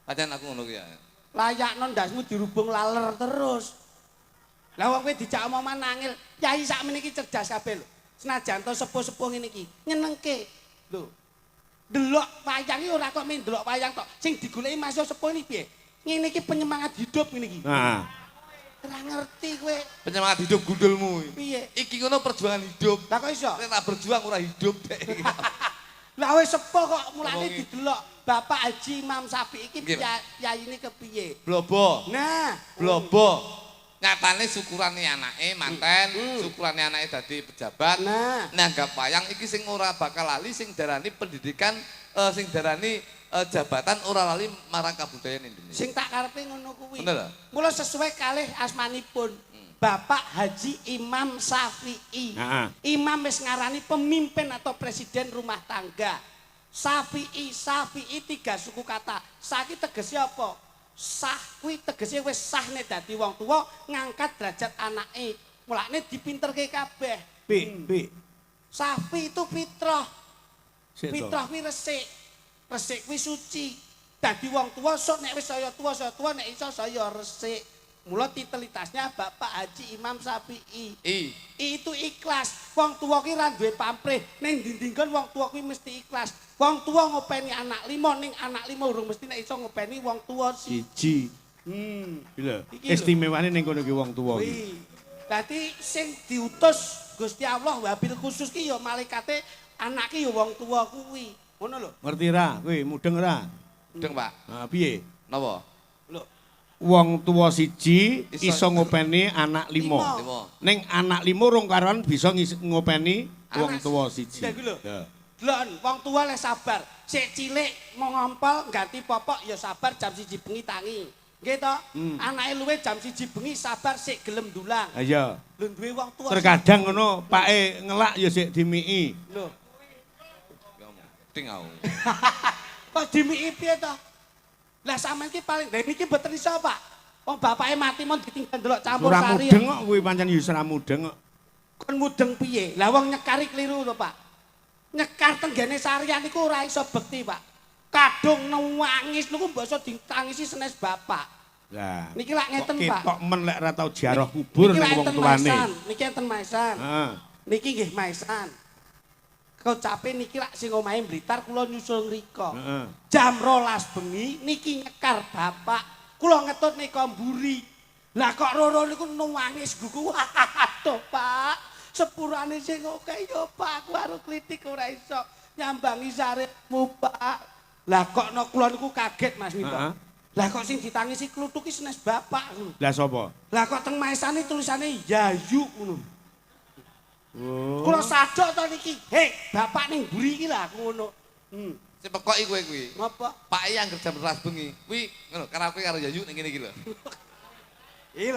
Pancen aku ngono ki ya. layakno ndasmu dirubung laler terus. Lah wong kowe dijak omongan nangil, yai sakmene iki cerdas kabeh lho. Senajan to sepuh-sepuh ngene iki, nyenengke. Lho. Delok wayang iki ora kok men delok wayang tok. Sing digoleki Mas sepuh iki piye? Ngene iki penyemangat hidup ngene iki. Nah, Ora ngerti kowe. Penyemangat hidup gundulmu. Piye? Iki ngono perjuangan hidup. Lah kok iso? Nek tak berjuang ora hidup dek. Lah wis sepuh kok mulane Ngomongi. didelok Bapak Haji Imam Syafi'i iki Nggih, yaine kepiye? Blobo. Nah, Blobo. Nyatane syukurane anake manten, syukurane anake dadi pejabat. Nah. Nanggap wayang iki sing ora bakal lali sing darani pendidikan sing darani jabatan ora lali marang kabudayan Indonesia. sing tak karepe ngono kuwi. Bener. Mula sesuai kalih asmanipun. Bapak Haji Imam Syafi'i. Heeh. Imam wis ngarani pemimpin atau presiden rumah tangga. Syafi'i 3 suku kata. Saiki tegese apa? Sah kuwi tegese wis sahne dadi wong tuwa ngangkat derajat anake. Mulane dipinterke kabeh. Pi. Safi itu fitrah. Sik to. Fitrah kuwi resik. Resik kuwi suci. Dadi wong tuwa sok nek wis saya tuwa nek iso saya resik. Mula titelitasnya Bapak Haji Imam Syafi'i. Itu ikhlas. Wong tuwa ki ra duwe pamrih. Ning ndi-ndingkon wong tuwa kuwi mesti ikhlas. Wong tuwa ngopeni anak 5 ning anak 5 urung mesti nek iso ngopeni wong tuwa Siji. Lho, Iki lho. istimewane ning kono ki wong tuwa ki. Kuwi. Dadi sing diutus Gusti Allah wabil khusus ki ya malaikate anak ki ya wong tuwa kuwi. Ngono lho. Ngerti ra? Kowe mudeng ra? Deng, Pak. Nah, piye? Napa? Lho, Wong tuwa siji Iso- iso ngopeni anak 5. 5. Ning anak 5 rong karuan bisa ngopeni wong Anak tuwa siji. Lha iku lho. Ya. Delon wong tuwa le sabar. Sik cilik mau ngompol ganti popok ya sabar jam 1 bengi tangi. Nggih to? Anake luwe jam 1 bengi sabar sik gelem dulang. Ha iya. Lho duwe wong tuwa. Terkadang ngono pake ngelak ya sik dimiki. Lho. Ting aku. Kok dimiki piye to? Lah sampean ki paling lha niki mboten iso, Pak. Wong bapake mati mon ditinggal delok campur Ora sari. mudeng kok kuwi pancen ya ora mudeng kok. Kon mudeng piye? Lah wong nyekari kliru lho, Pak. Nyekar tenggene sarian niku ora iso bekti, Pak. Kadung nangis niku mbok iso ditangisi senes bapak. Lah, Niki lak ngeten, Pak. ketok men lek ora tau jarah kubur Niki ning lak wong enten tuane. maisan. Niki enten maisan. Heeh. Niki nggih maisan. Kecape niki lak sing omahe Blitar kula nyusul ngrika. Heeh. Jam 12 bengi niki nyekar bapak. Kula ngetut nika mburi. Lah kok roro niku nangis gugu. Aduh, Pak. Sepurane sing oke ya, Pak. Aku arep klitik ora iso nyambangi sarepmu, Pak. Lah kok no kula niku kaget Mas Mito. Heeh. Lah kok sing ditangisi kluthuk ki senes bapak. Lah sapa? Lah kok teng maesane tulisane Yayu ngono. Oh. Kula sadok to niki. Hei, bapak ning mburi iki lah aku ngono. Sing pekoki kowe kuwi. Ngapa? Pak yang kerja beras bengi. Kuwi ngono karaoke karo Yayu ning kene iki lho. Iya,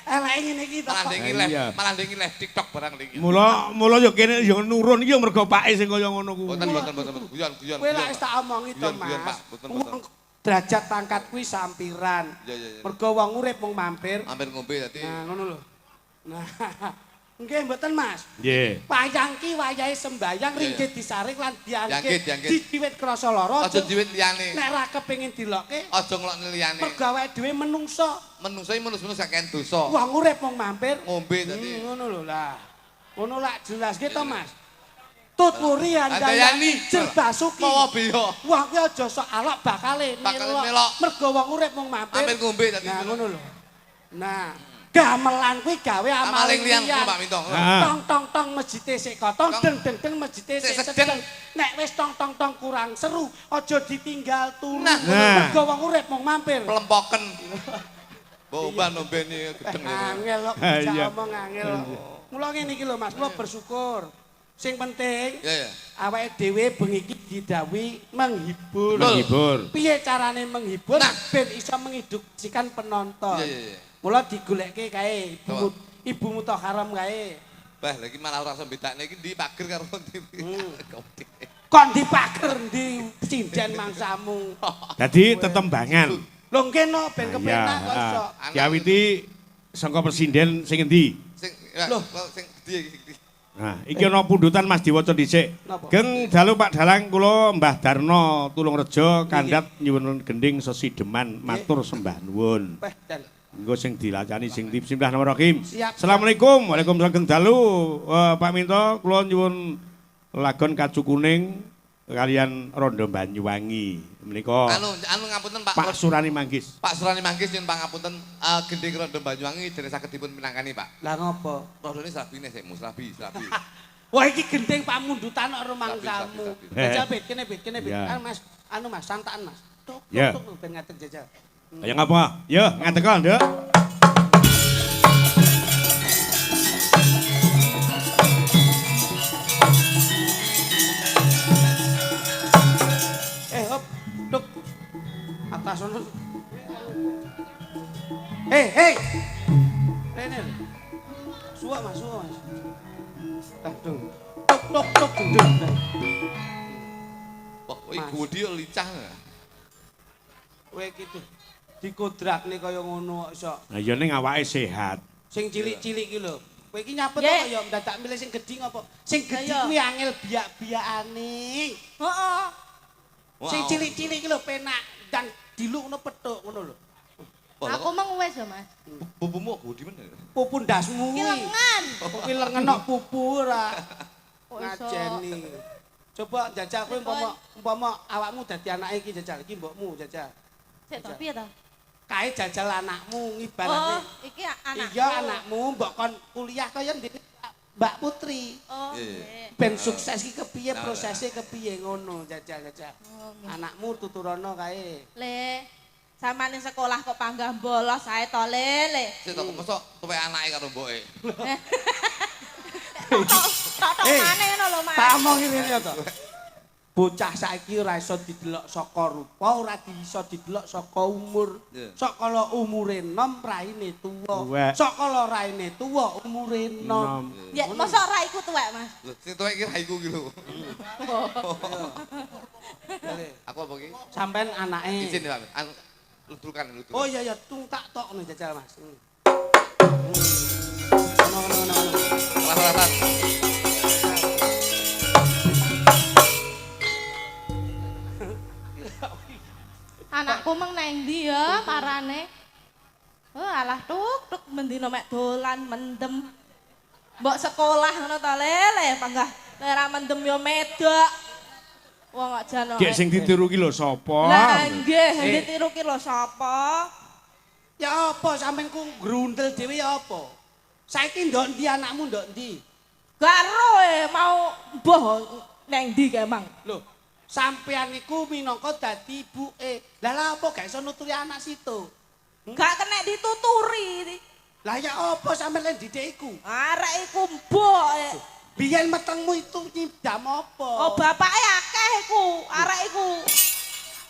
elek ngene iki to. Malah Pak. ndek Iya. live, malah ndek live TikTok barang iki. Mula ya kene ya nurun iki ya mergo pake sing kaya ngono kuwi. Boten. Guyon. Kowe lak wis tak omongi to, Guyon, Pak. Mas. Boten. Wong derajat pangkat kuwi sampiran. Iya. Mergo wong urip mung mampir. Hampir ngombe dadi. Nah, ngono lho. Nah, nggih mboten, Mas. Nggih. Wayang ki wayahe sembayang Iya, ringgit disaring lan diangkit. Diangkit. Didiwit krasa lara. Aja diwit liyane. Nek ra kepengin dilokke, Aja ngelokne liyane. mergo awake dhewe menungso. Menungso iki menus-menus kakean dosa. Wong urip mung mampir. Ngombe dadi. Ngono lho lah. Ngono lak jelas gitu, Mas. Tuturi Andayani. andayani jerbasuki. Mawa beyo. Wong kuwi aja sok alok bakale Bakale melok. Mergo wong urip mung mampir. Hampir ngombe dadi. Nah, ngono lho. Nah, gamelan kuwi gawe Amaling liyan liyan. Pak Minto. Tong tong tong masjide sik kotong deng deng deng masjide sik sedeng. Nek wis tong tong tong kurang seru, aja ditinggal turu. Mergo wong urip mung mampir. Pelempoken. Boban ombeni gedeng itu. Angel kok bisa omong angel. Mula ngene iki lho Mas, kula bersyukur. Sing penting Ya. awake dhewe bengi iki didhawuhi menghibur. Menghibur. Piye carane menghibur Nah. ben iso mengedukasikan penonton. Iya. Mula digoleke kae Ibu Muthaharam kae. Bah, lagi malah ora iso bedakne iki ndi pager karo ndi. Kon dipager ndi sinden mangsamu. Dadi tetembangan. Lho ngene ben kepenak kok iso. Diawiti saka presiden sing endi? Sing Loh. sing gedhe iki. Nah, iki ana pundutan Mas diwaca dhisik. Napa? Geng dalu Pak Dalang kula Mbah Darno Tulungrejo kandhat nyuwun gending sesideman matur sembah nuwun. Weh, dan Engko sing dilacani sing Bismillahirrahmanirrahim. Siap. Assalamualaikum. Waalaikumsalam Geng dalu. Pak Minto kula nyuwun lagon kacu kuning kalian Rondo Banyuwangi. Menika Anu ngapunten Pak. Pak Surani Manggis. Pak Surani Manggis nyuwun pangapunten gending Rondo Banyuwangi dene saged dipun pinangkani Pak. lah ngopo? Rodone slabine sik musrabi. Wah iki gendeng pamundutan kok rumangsamu. Sabi. Jajal bet kene bet. Ya. Mas, anu Mas, santaan Mas. Tuk Ya. tuk ben ngaten jajal. Ayo ngapa? Yo, ngateko, Nduk. Hop, tuk. Atas sono. Hei. Rene. Suwa Mas. Aduh. Tuk gendeng. Wah, iki gudi lincah. Kowe iki dikodrakne kaya ngono kok iso. Lah ya ning awake sehat. Sing cilik-cilik iki lho. Kowe iki nyapet Ye. kok ya dadak milih sing gedhi ngopo? Sing gedhi Ayo. kuwi angel biak-biakane. Heeh. Sing cilik-cilik iki lho penak dan dilukno pethuk ngono lho. Aku meng wis ya, Mas. Bubumu gudi men. Pupu ndasmu Ki kuwi. lengan. Kuwi lengen kok pupu ora. Kok iso? Ngajeni. Coba jajal kowe umpama awakmu dadi anake iki jajal iki mbokmu jajal. Sik to piye to? Kae jajal anakmu Oh, ngibarate. iki anakku. Iya anakmu mbok kon kuliah kaya ndek Mbak Putri. Oh, Iya. nggih. Ben sukses iki kepiye prosesnya kepiye ngono jajal. Oh, nggih. Anakmu tuturono kae. Le, samane sekolah kok panggah bolos ae to, Le. Sik tok mosok tuwek anake karo mboke. Tok mana ngono lho, Mas. Tak omong ngene to. Bocah saiki ora iso didelok saka rupa, ora iso didelok saka umur. Iya. Sakala umure enom raine tuwa. Tuwek. Sakala raine tuwa umure enom. Ya, mosok ra iku tuwek, Mas. Lho, sing tuwek iki raiku iki lho. Aku apa iki? Sampean anake. Izin ya, Pak. Ludrukan. Oh iya tung tak tok ngono jajal Mas. Ngono. Rasa-rasa. Anakku meng nang ndi ya parane? Oh, alah tuk mendino mek dolan mendem. Mbok sekolah ngono to, Le. Panggah ora mendem yo medok. Wong kok jan. Dek sing ditiru ki lho sapa? Lah nggih, ditiru ki lho sapa? Ya apa sampean ku grundel dhewe ya apa? Saiki ndok ndi anakmu ndok ndi? Garo mau mbuh nang ndi kae, Mang? Lho, sampean iku minangka dadi ibuke. Lah apa gak iso nuturi anak situ? Gak kena dituturi. Lah ya apa sampean lan didik iku? Arek iku mbok. Biyen metengmu itu nyidam apa? Oh, bapake akeh iku, arek iku.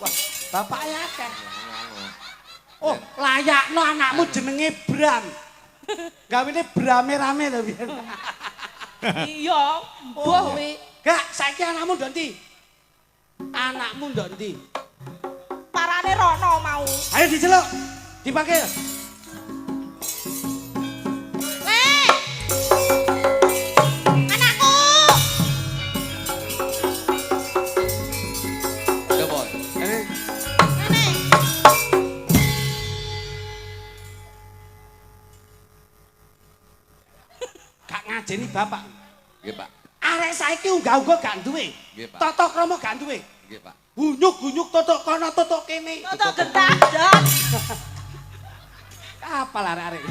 Wah, bapaknya akeh. Oh, layakno anakmu jenenge Bram. Gawene Brame rame lho biyen. Iya, mbuh kuwi. Gak, saiki anakmu ndok ndi? Anakmu ndok ndi? Parane rono mau. Ayo diceluk. Dipanggil. Nek. Anakku. Ya, Boy. Nek. Gak ngajeni bapak. Nggih, Pak. Arek saiki unggah-unggah gak duwe. Nggih, Pak. Tata krama gak duwe. Nggih, Pak. Gunyuk-gunyuk totok kono totok kene. Toto gentadan. Apal arek-arek.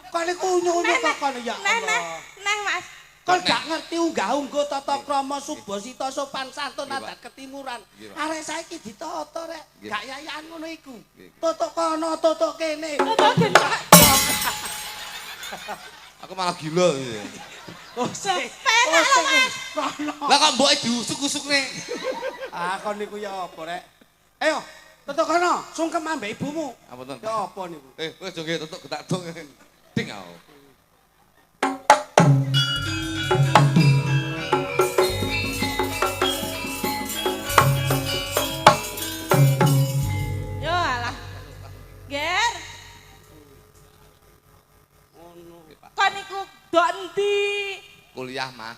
Kon niku unyu-unyu kok kon ya Allah. Neh Mas. Kon gak ngerti unggah-ungguh tata krama subasita sopan santun adat ketimuran. Arek saiki ditata rek, gak yayan ngono iku. Tutuk kono, tutuk kene. Aku malah gila. Oh, sik. Penak lho, Mas. Kono. Lah kok mboke diusuk-usukne. Ah, kon niku ya apa rek? Ayo, tutuk kono, sungkem ambek ibumu. Apa to? Ya apa niku? Wis joge tutuk getak dong. Ding aku. Yo alah. Ger. Kon niku dok endi? Kuliah mah.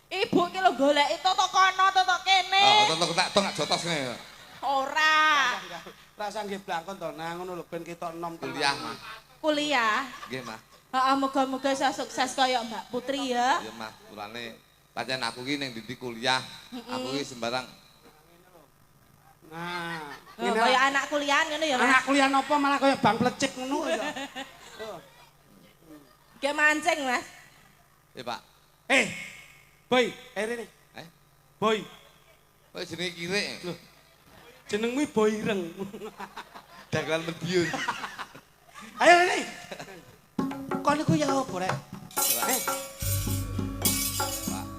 Ibu ki lho goleki toto kono, toto kene. Oh, tutuk getak dong gak jotos ngene. Ora. Rasa nggih blangkon to nang ngono lho ben ketok enom Kuliah mah. Kuliah. Nggih mah. Heeh, muga-muga iso sukses kaya Mbak Putri ya. Iya mah, mulane pancen aku ki ning ndi kuliah. Aku ki sembarang Nah, Oh, kaya anak kuliahan ngono ya, Mas. anak kuliah napa malah kaya bang plecik ngono ya. Ge mancing, Mas. Pak. Boy, rene. Boy, Kok jenenge kirik. jenengmu Boy Ireng. Dagelan Madiun. Ayo rene. Kon niku ya apa rek?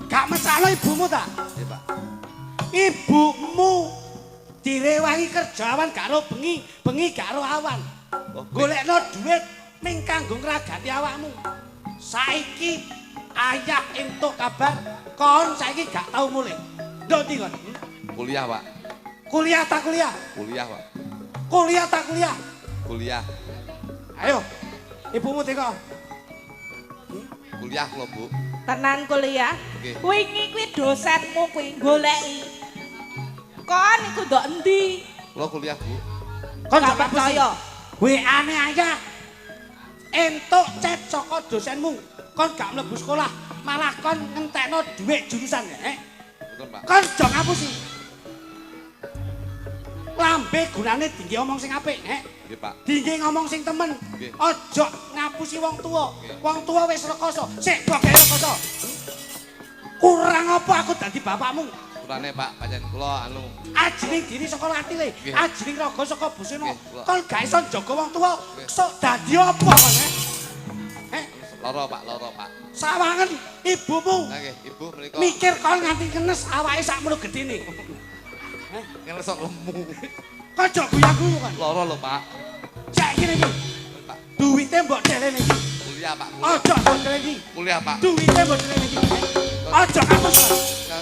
Gak masalah ibumu ta? Iya, Pak. Ibumu direwangi kerjawan karo bengi, bengi karo awan. Golekno duit ning kanggo ngragati awakmu. Saiki ayah entuk kabar kon saiki gak tau mulih. Ndok ndi kon? Kuliah, Pak. Kuliah tak kuliah? Kuliah, Pak. Kuliah tak kuliah? Kuliah. Ayo. Ibumu teko. Kuliah lho, Bu. Tenan kuliah. Nggih. Wingi kuwi dosenmu kuwi goleki. Kon iku ndok endi? Kula kuliah, Bu. Kon Gak jawab percaya. WA-ne ayah. Entuk chat saka dosenmu. Kon gak mlebu sekolah, malah kon ngentekno dhuwit jurusan ya. Betul, Pak. Kon aja ngapusi. Lambe gunane dingge omong sing apik, Nggih, Pak. Dingge ngomong sing temen. Nggih. Aja ngapusi wong tuwa. Nggih. Wong tuwa wis rekoso. Sik boge rekoso. Kurang apa aku dadi bapakmu? Mulane, Pak, pancen kula anu Ajining diri saka latile, Nggih. ajining raga saka busino. Nggih, kula. Kon gak iso njaga wong tuwa. Nggih. Sok dadi apa kon, lara, Pak, lara, Pak. Sawangen ibumu Nah, nggih, Ibu menika mikir kon nganti kenes awake sakmono gedene. ngelesok lemu. Kok aja guyu-guyu kon. Lara lho, Pak. Saiki iki Pak. duwite mbok delene iki. Kuliah, Pak. Kuliah, Aja mbok delene iki. Kuliah, Pak. Duwite mbok delene iki. Aja ngapus.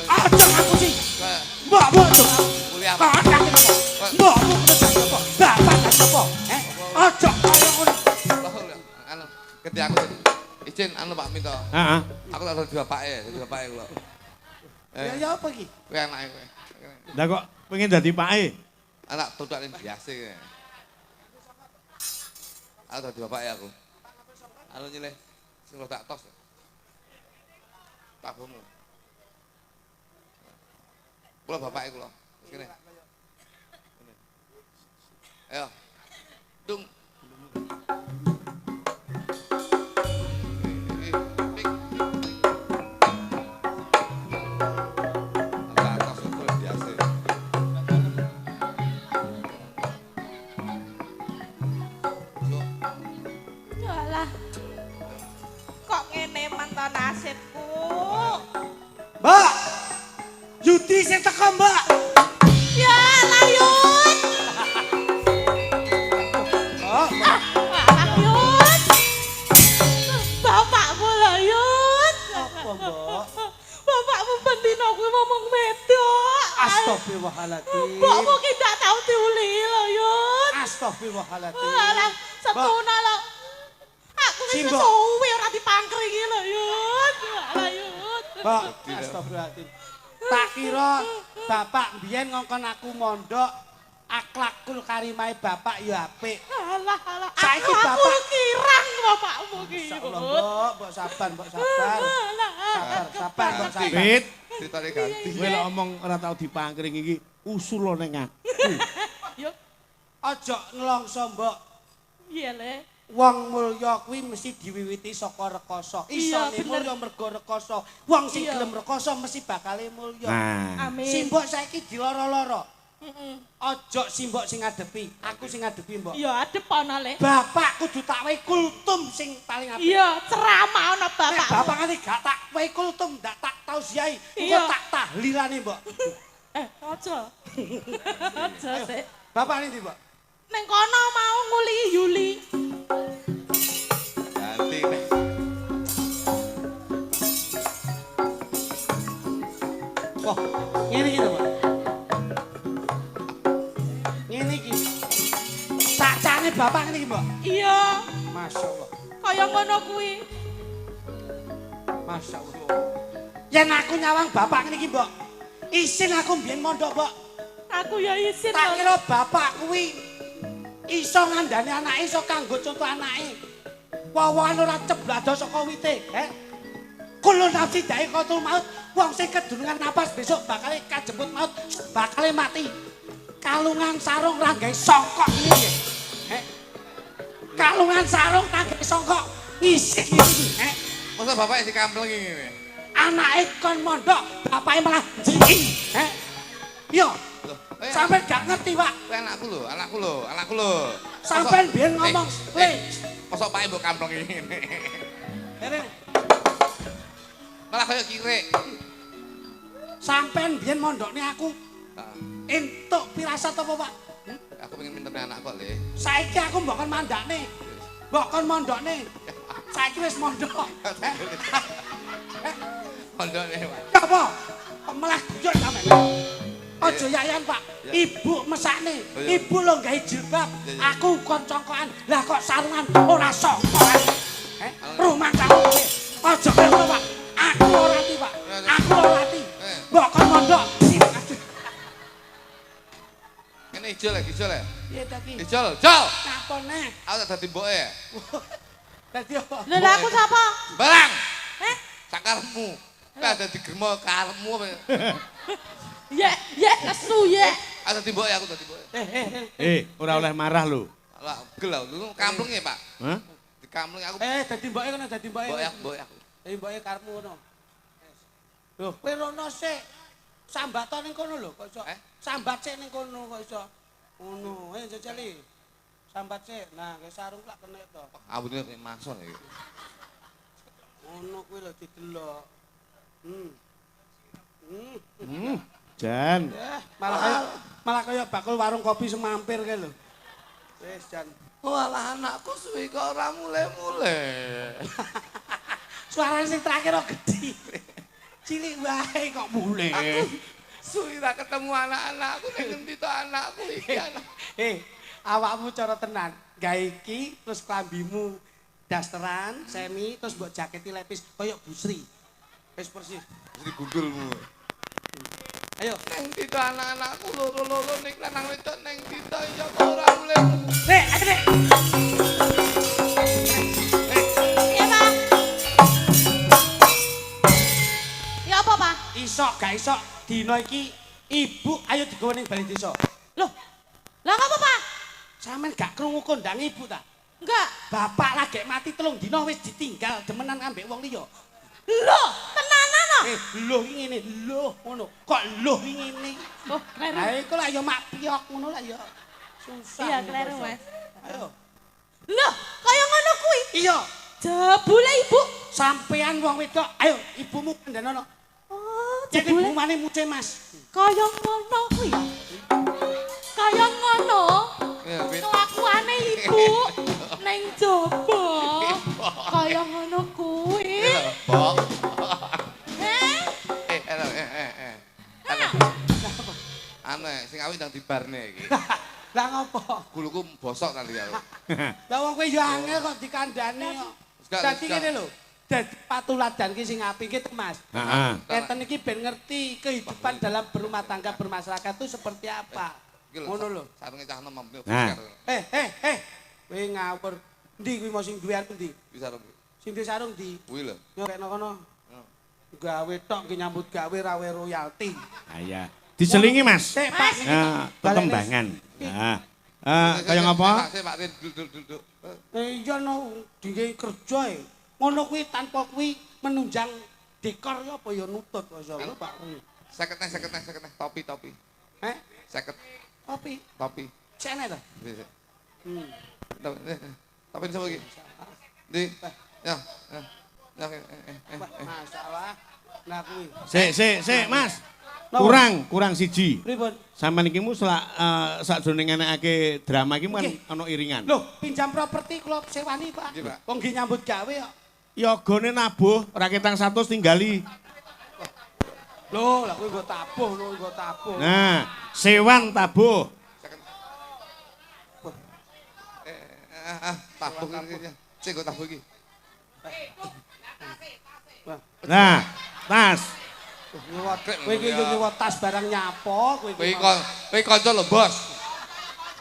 Aja ngapusi. Ke- Mbok tuh. Kuliah, Kok Pak. kaki apa? Mbokmu kerja apa? Bapak kerja apa? Aja kaya ngono. Anu, ganti aku izin anu Pak minta. Heeh. Aku tak dadi bapake kula. Ya apa iki? Kowe anake kowe. Lah kok pengen dadi pake? Anak tutuk ning biasa kowe. Aku dadi bapake aku. Anu nyilih sing tak tos. Tak bomu. Kula bapake kula. Kene. Ayo. Dung. Yalah. Kok ngene mantan nasibku. Mbak. Yudi sing teko, Mbak. Ya layut. Oh, Layut. Bapakmu layut. apa, Mbak? Bapakmu bendino kuwi ngomong wedok. Astagfirullahaladzim. Mbokmu ki ndak tau diuli layut. Astagfirullahaladzim. Alah, setuna lho. Aku wis Simbok. suwi ora dipangkringi layut. Layut. Mbak, astagfirullahaladzim. Tak kira bapak mbiyen ngongkon aku mondok, akhlakul karimai bapak ya apik. Alah. Saiki Aku bapak kirang bapakmu ki. insyaallah, Mbok, mbok sabar, mbok sabar. Sabar, mbok sabar. Pit, Ceritane ganti. kowe lek omong ora tau dipangkring iki usul ning aku. Yo, Aja nelongso, Mbok. iya le. Wong mulya kuwi mesti diwiwiti saka rekoso. Isone mulya mergo rekoso. Wong sing gelem rekoso mesti bakale mulya. Nah. Amin. Simbok saiki diloro-loro. Heeh. Ojo simbok sing ngadepi, aku sing ngadepi mbok. Iya, adep ana le. Bapak kudu tak wehi kultum sing paling apik. Iya, ceramah ana Bapak. bapak. Bapak nganti gak tak wehi kultum, ndak tak tausiai. Engko Iya. tak tahlilane mbok. Aja. Aja sik. Bapak ini mbok. Ning kono mau nguli Yuli. Ganti nih. Wah, ngene iki to, Pak. Ngene iki. Cacane bapak ngene iki, Mbok. Iya, Masyaallah. kaya ngono kuwi. Masyaallah. Yen aku nyawang bapak ngene iki, Mbok. Isin aku mbiyen mondok, Mbok. Aku ya isin. Tak kira bapak kuwi iso ngandani anake, iso kanggo contoh anake. Wawahan ora ceblado saka wite, Kulo nafsi dae kotul maut, wong sing kedurungan napas besok bakal kajemput maut, bakal mati. Kalungan sarung ra gawe songkok iki nggih. Kalungan sarung tak gawe songkok ngisi iki, Masa bapak si kampleng ngene. Anake kon mondok, bapake malah jiki, Yo, Loh, sampe gak ngerti, Pak. anakku lho. Sampean biyen ngomong, "Le, Mosok pake mbok kampleng ngene. Kene Malah kaya kirek. sampean biyen mondokne aku Heeh. entuk pirasat apa, Pak? Aku pengen minter anakku, Le. Saiki aku mbok kon mandakne. Mbok kon mondokne. Saiki wis mondok. Pondokne, Pak. Ya apa? Kok malah guyon sampean. Aja yayan, Pak. Ibu mesakne. Ibu lho gawe jilbab. Aku kon congkokan. Lah kok sarungan ora songkokan. Rumah kamu kowe. Aja ngono, Pak. Aku ora ati, Pak. Aku ora ati. Mbok kon mondok. Kene ijol ya. Piye ta ki? Ijol. Napa neh? Aku tak dadi mboke ya. Dadi apa? Lha aku sapa? Barang. Eh? Sakarmu. Lah dadi gremo karepmu apa? Ya, kesu ya. Aku dadi mboke aku dadi mboke. Ora oleh marah lho. Lah gel lu kampleng ya, Pak. Hah? Di kampleng aku. Dadi mboke kono, dadi mboke. Mboke aku. Dadi mboke karepmu ngono. Loh, kowe rono sik. Sambato ning kono lho, kok iso. Sambat sik ning kono kok iso. Ngono, jajali. Sambat sik. Nah, ke sarung lak kena to. Abune nek masuk iki. Ngono kuwi lho didelok. Jan. Malah kaya bakul warung kopi semampir kae lho. Wis Jan. Walah anakku suwi kok ora mule-mule. Suarane sing terakhir kok gedhi. Cilik wae kok mule. Suwi ra ketemu anak-anakku ning ngendi to anakku iki anak. Awakmu cara tenan. Gawe iki terus klambimu dasteran, semi, terus mbok jaketi lepis kaya busri. Wis persis. Mesti gundulmu. Ayo. Neng ndi to anak-anakku loro-loro ning lanang wedok neng ndi to ya kok ora mule-mule. Ayo, Dek. Iya, Pak. Ya apa, Pak? Iso gak iso dina iki ibu ayo digawa ning bali desa. Loh. Lah apa, Pak? Sampeyan gak krungu kondang ibu ta? Enggak. Bapak lagi mati 3 dina wis ditinggal demenan ambek wong liya. Loh, tenanan no? Loh iki ngene, loh ngono. Kok loh iki ngene? Oh, kleru. Ha iku lah ya mak piyok ngono lah ya. Susah. Iya, kleru, Mas. Ayo. Loh, kaya ngono kuwi. Iya, Jebule Ibu. sampean wong wedok, ayo ibumu kandhanono. Oh, Jadi jebule bumane muce Mas. kaya ngono kuwi. Kaya ngono. Ya, Wit. Kelakuane Ibu ning jaba. Kaya ngono kuwi. Bok. Heh? Anu sing awit ndang dibarne iki. Lah ngopo? Guluku bosok kali ya. Lah wong kowe yo angel kok dikandani kok. Dadi ngene lho. Dadi patuladan ki sing apik ki Mas. Heeh. Enten iki ben ngerti kehidupan dalam berumah tangga bermasyarakat itu seperti apa. Ngono lho. Sarunge cah enom. Nah. Kowe ngawur. Ndi kuwi mau sing duwe arep ndi? Bisa sarung. Sing duwe sarung ndi? Kuwi lho. Nyorekno kono. Gawe tok ki nyambut gawe rawe royalti. Ah iya. Diselingi, Mas. Sik, Pak. Nah, perkembangan. Nah, Kaya ngapa? Pak Rin, duduk. Iya no, dingin kerja ya. Ngono kuwi tanpa kuwi menunjang dekor ya apa ya nutut masyaallah Pak. Seket neh, topi. Heh, Seket, topi. Cene to? Topi sama lagi. Di, ya. Masalah. Nah kuwi. Sik, Mas. Napa? Kurang siji. Pripun? Sampeyan iki mu sakjroning enekake drama iki kan ana iringan. Loh, pinjam properti kula sewani, Pak. Nggih, Pak. Wong nggih nyambut gawe kok. Ya gone nabuh, ora ketang 100 tinggali. Loh, lah kuwi nggo tabuh. Nah, sewan tabuh. Tabuh iki. Sing kok tabuh iki. Nah, tas. Kowe iki yo nyewa tas barang nyapo kowe iki. Kowe kanca lho, Bos.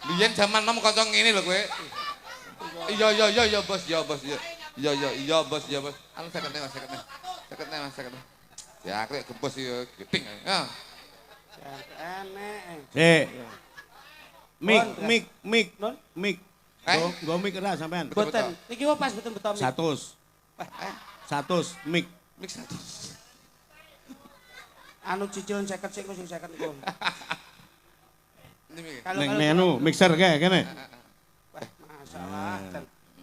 Biyen jaman nom kanca ngene lho kowe. Iya, Bos, Bos. Iya, Bos. Anu seketne, Mas. Ya, kowe gembos ya gedeng. Ya. Enek. Mik. Go mik ora sampean. Boten. Iki wae pas boten beto mik. 100 mik. Mik 100. Anu cicilan 50 sik sing 50 ku. Ning anu mixer kae kene. Masalah.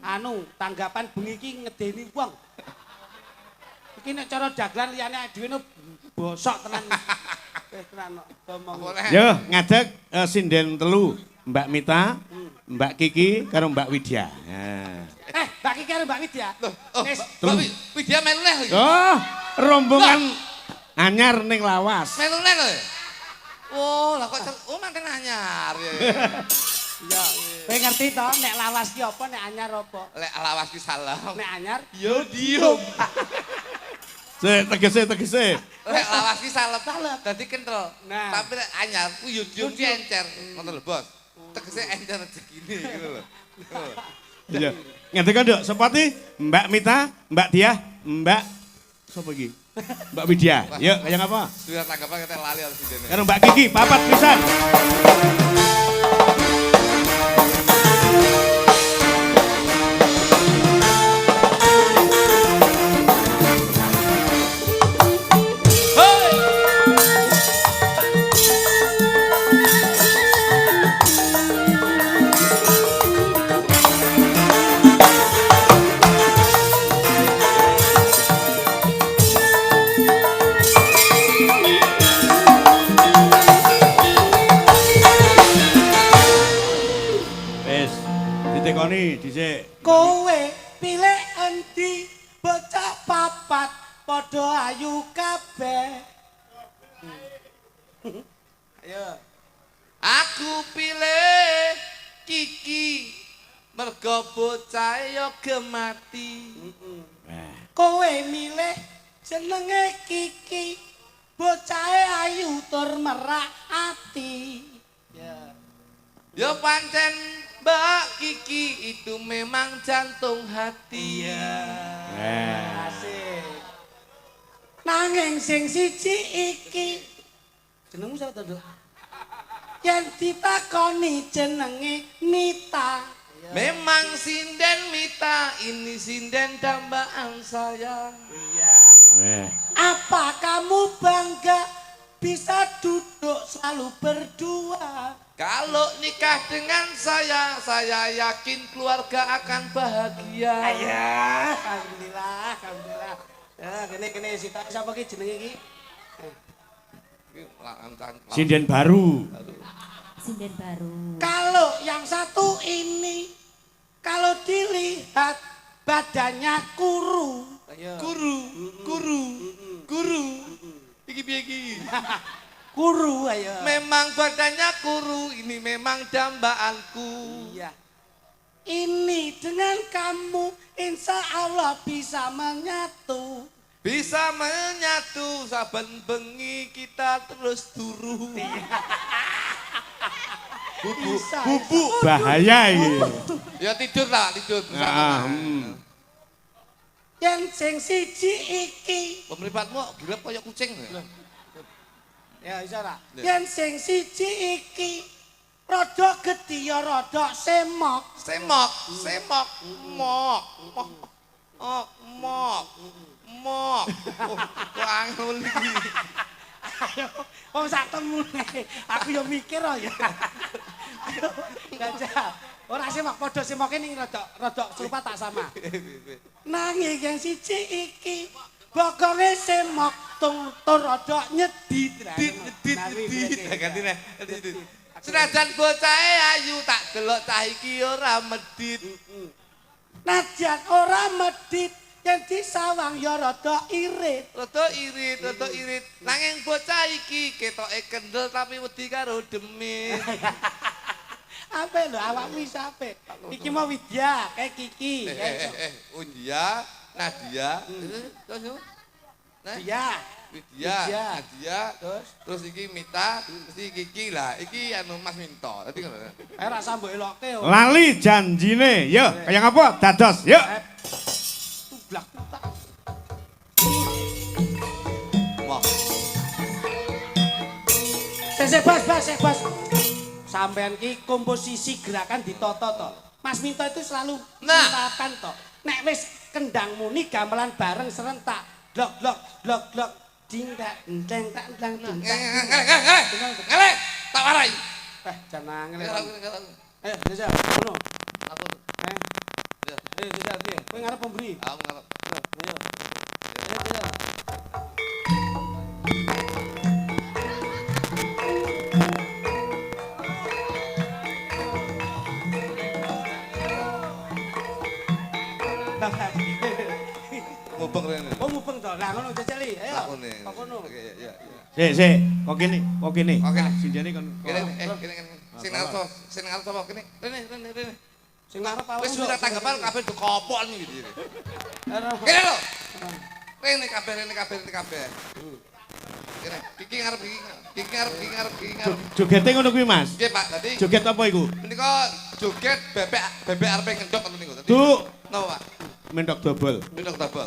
Anu tanggapan bengi iki ngedeni wong. Iki nek cara dagelan liyane dhewe bosok tenan. Wis tenan ngomong. Yo ngadeg sinden telu, Mbak Mita, Mbak Kiki karo Mbak Widya. Nah. Mbak Kiki karo Mbak Widya. Wis Mbak Widya melu neh lho. Oh, rombongan anyar ning lawas. Melu neh lho. Oh, lah kok manten anyar ya. iya. Kowe ngerti to nek lawas ki apa nek anyar apa? Lek lawas ki salah. Nek anyar Yo diem. Tegese. Lek lawas ki salep. Dadi kentel. Nah. Tapi lek anyar ku yo diem encer. Ngono lho, Bos. Tegese encer rezekine gitu lho. Iya. Ngerti kan, Dok? Sepati Mbak Mita, Mbak Diah, Mbak sapa iki? Mbak Widya. Yuk, kaya ngapa? Sudah tanggapan kita lali harus dene. Karo Mbak Kiki, papat pisan. Ditekoni dhisik. kowe pilih endi bocah papat padha ayu kabeh. Ayo. Aku pilih Kiki mergo bocah yo gemati. Kowe milih jenenge Kiki bocahe ayu tur merak ati. Ya. Yo pancen Mbak Kiki itu memang jantung hati. Asik. Nanging sing siji iki jenengmu sapa to, Nduk? Yen ditakoni jenenge Mita. Memang sinden Mita, ini sinden dambaan saya. Iya. Apa kamu bangga bisa duduk selalu berdua? Kalau nikah dengan saya yakin keluarga akan bahagia. Ayah, alhamdulillah. Ya, kene sita sapa ki jenenge iki? Sinden baru. Sinden baru. Kalau yang satu ini kalau dilihat badannya kuru. Guru. Iki piye iki? Kuru ayo. Memang badannya kuru, ini memang dambaanku. Iya. Ini dengan kamu insya Allah bisa menyatu. Bisa menyatu, saben bengi kita terus turu. Bisa. Bahaya iki. Ya tidur lah, tidur bersama. Yang sing siji iki. Pemripatmu gilep kaya kucing. Ya bisa lah. Yang sing siji iki Rada gedhi ya rada semok. Semok, semok, mok, mok, mok, mok, mok. Kok angel iki. Ayo, wong sak temune. Aku ya mikir ya. Ayo, Gajah. Ora semok padha semoke ning rada serupa tak sama. Nanging yang siji iki bokonge semok tur rada nyedit. Gantine. Senajan bocahe ayu tak delok cah iki ora medit. Najan ora medit yen disawang ya rada irit. Rada irit. Nanging bocah iki ketoke kendel tapi wedi karo demit. Ape lho awakmu iso ape? Iki mau Widya, kayak Kiki. Undia, Nadia, terus Widya. Widya, Nadia, terus iki Mita, terus iki Kiki lah, iki anu Mas Minto. Dadi ngono. Ayo ra sambo eloke. Lali janjine. Yo, kaya ngapa? Dados. Yuk. Tublak putak. Wah, Bas. Sampean ki komposisi gerakan ditata to. Mas Minto itu selalu menerapkan to. Nek wis kendang muni gamelan bareng serentak. Blok. Ding tak enteng tak enteng ding tak. ngelek, tak warai. Jangan ngene. Ayo, Desa, ngono. aku. Desa piye? Kowe ngarep pemberi. Aku ngarep. Ayo. Desa. Mubeng rene. Oh mubeng to. Lah ngono jajali. Ayo. Lakone. Kok ngono. Oke, ya. Sik. Kok kene. Oke. Sinjane kon. Kene. Sing ngarep sapa kene? Rene. Sing ngarep awak. Wis ora tanggapan kabeh dikopok iki. Aduh. Kene lho. Rene kabeh. Kene. Kiki ngarep. Jogete ngono kuwi, Mas. Nggih, Pak. Dadi Joget apa iku? menika joget bebek arepe ngendok ngoten niku. Dadi Duk, napa, Pak? mentok dobel. Ngendok double.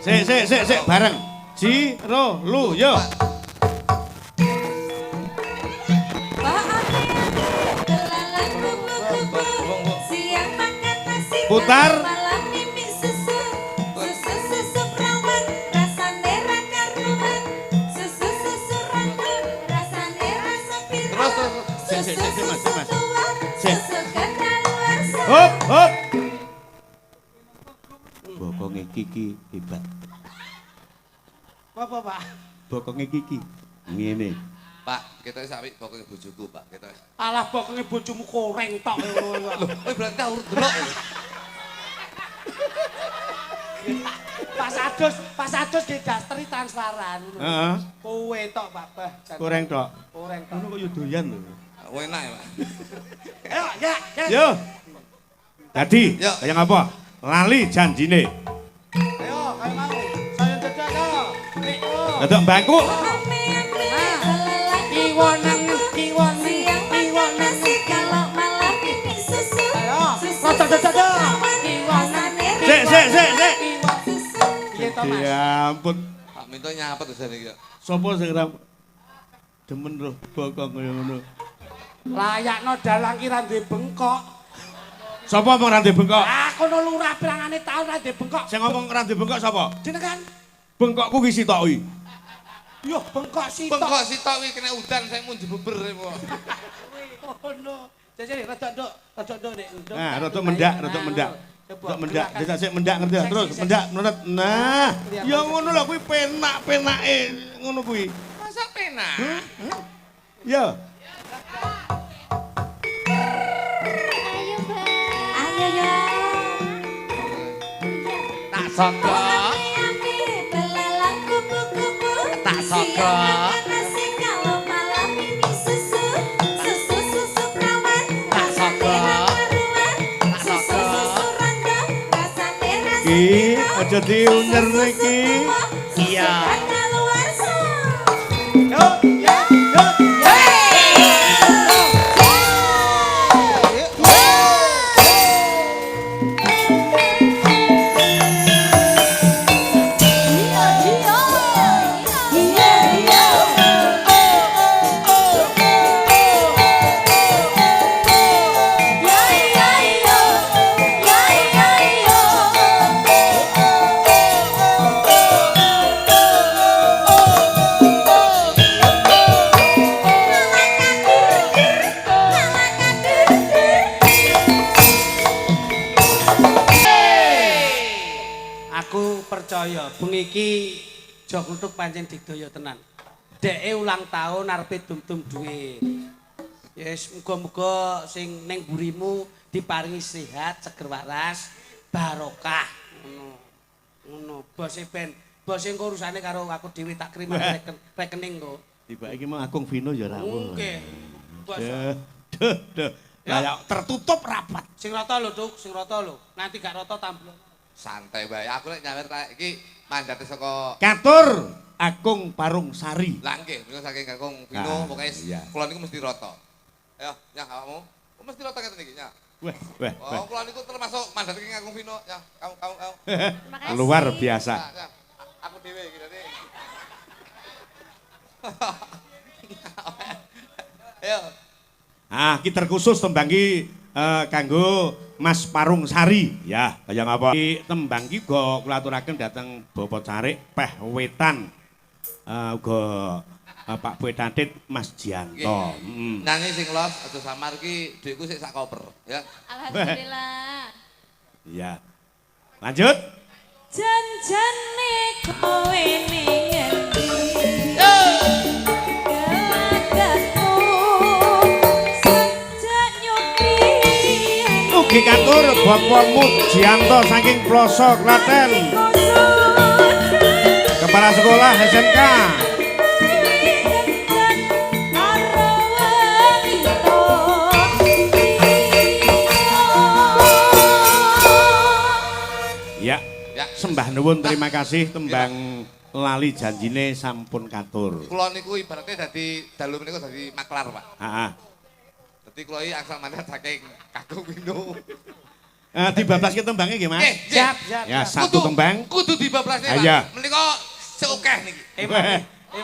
Sik, bareng. Jiro, lu, yo. Putar. Sik, Mas. Sik. Hop. Bokonge Kiki hebat. Apa, Pak? Bokonge Kiki ngene. Pak, kita sawik pokoke bojoku, Pak. Kita. Alah bokonge bojomu koreng tok. Lho, berarti aku delok. Pas adus ge dasteri transparan. Heeh. Kowe tok, Pak. Bah. Koreng tok. Koreng tok. Ngono kok yo doyan lho. Enak ya, Pak. Ayo, ya. Yo. Dadi, Yo. kaya ngapa? Lali janjine. Ayo, kayak mau. Saya dadak yo. Riko. Dadak bangku. Kiwon. Ayo, rada dadak. Kiwon. Sik. Piye to, Mas? Ya ampun. Pak Minto nyapet jane iki. Sopo sing ra demen roh bokong kaya ngono. Layakno dalang ki ra duwe bengkok. Sapa mong ra ndek bengkok? Ah, kono lurah pirangane taun ra duwe bengkok. Sing ngomong ra ndek bengkok sapa? Jenengan. Bengkokku ki sitok iki. Yo, bengkok sitok. Bengkok sitok iki kena udan saya mun jebeber kok. Kono. Jadi rada nduk Nek. Nah, rada mendak. Rada mendak. Desa sik mendak ngerti lah. Terus mendak menet. Nah, ya ngono lah kuwi penak-penake ngono kuwi. Masa penak? Ya. Ayo ya. Tak sangka. Tak sangka. Iki aja diuner iki. Iya. Aku percaya bengi iki Jok Kluthuk pancen digdaya tenan. Deke ulang tahun arepe dum-dum duit. Yes, muga-muga sing ning burimu diparingi sehat, seger waras, barokah. Ngono. Bose engko urusane karo aku dhewe tak kirim rekening kok. Tiba iki mau Agung Vino ya ra. Nggih. Bos. Duh. Ya tertutup rapat. Sing rata lho, Duk, sing rata lho. Nanti gak rata tamblon. Santai bae. Aku lek nyawer iki mandate saka Katur Agung Parung Sari. Lah nggih, menika saking Kakung Vino pokoke iya. kula niku mesti rata. Ayo, nyah awakmu. Kok mesti rata ngeten iki, nyah. Wah. Oh, kula niku termasuk mandat iki Kakung Vino. Ya, kamu. Terima kasih. Luar biasa. Nyah. Aku dhewe iki dadi. Ayo. Ki terkhusus tembang ki kanggo Mas Parung Sari ya kaya ngapa iki tembang ki uga kula aturaken dhateng Bapak Carik Peh Wetan uga Pak Pedatit Mas Jianto. Nanging sing los aja samar ki dhuwitku sik sak koper ya. Alhamdulillah. Iya. Lanjut. Janjane kowe ning endi? Gelagatmu sejak nyobi. Ugi katur Bapakmu Jianto saking Ploso Klaten. Kepala Sekolah SMK. Ya, sembah nuwun terima kasih tembang lali janjine sampun katur. Kula niku ibaratnya dadi dalu menika dadi maklar, Pak. Heeh. Dadi kula iki angsal mandat saking Kakung Vino. Dibablaske tembangnya nggih, Mas? Siap. Ya, satu tembang. Kudu dibablasne, Pak. Iya. Menika seokeh niki.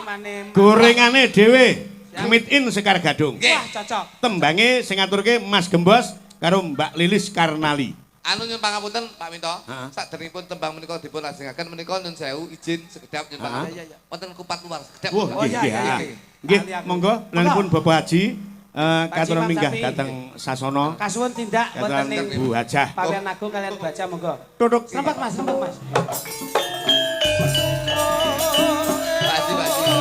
Mane. Gorengane dhewe. Commit in Sekar Gadung. Nggih. Wah, cocok. Tembange sing ngaturke Mas Gembos karo Mbak Lilis Karnali. Anu nyun pangapunten Pak Minto, Heeh. sakderengipun tembang menika dipun lajengaken menika nyun sewu izin sekedap nyun pangapunten. Iya. Wonten kupat luar sekedap. Wah, Oh, nggih, iya, nggih. iya. Nggih, Ali aku. monggo lanipun Bapak Haji katuran Imam minggah Sapi. dateng Sasono. Kasuwun tindak wonten Katuran ning Bu Hajah. Pawian Agung kalian baca monggo. Tutuk. Sempet Mas. Pak Haji, Pak Haji.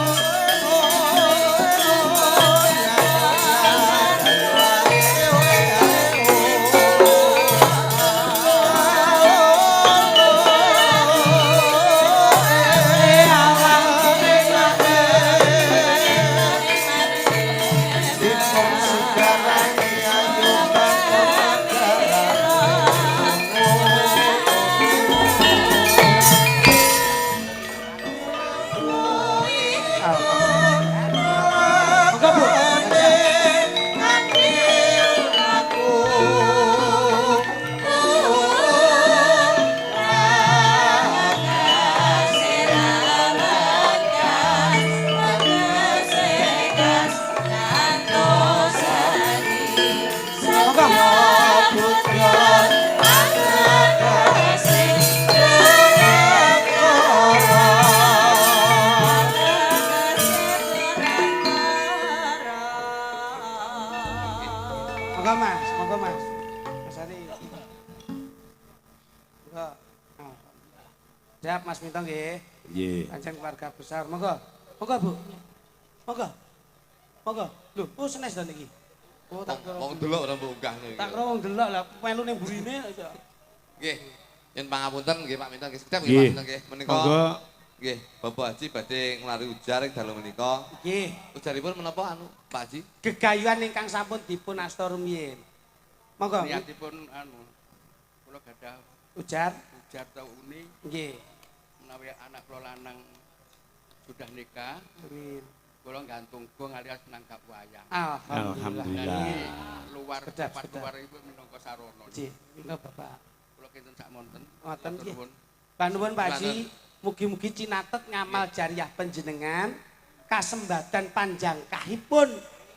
Monggo Bu. Monggo Mas. Masane. Monggo. Siap Mas Minto nggih. Nggih. Pancen keluarga besar. Monggo. Monggo Bu. Monggo. Lho, oh senes to niki. Oh tak kira. Wong delok ora mbok unggah niki. Tak kira wong delok lah melu ning burine. Nggih. Nyun pangapunten nggih Pak Minto nggih sekedap Nggih. nggih Pak Minto nggih. Menika Monggo. nggih Bapak Haji badhe nglari ujar ing dalu menika. Nggih. Ujaripun menapa anu Pak Haji? Gegayuhan ingkang sampun dipun asta rumiyin. Monggo. Niatipun anu kula gadah Ujar. ujar tauni Nggih. menawi anak kula lanang sudah nikah, Amin. kula gantung gong alias nangkap wayang. Alhamdulillah. Alhamdulillah. Jadi luar Sedap, tempat sedap. luar ibu minangka sarana. Ji, monggo Bapak. Kula kinten sak monten. Ngoten Matur nggih. nuwun. Panuwun Pak Haji, mugi-mugi cinatet ngamal jariah panjenengan kasembatan panjang kahipun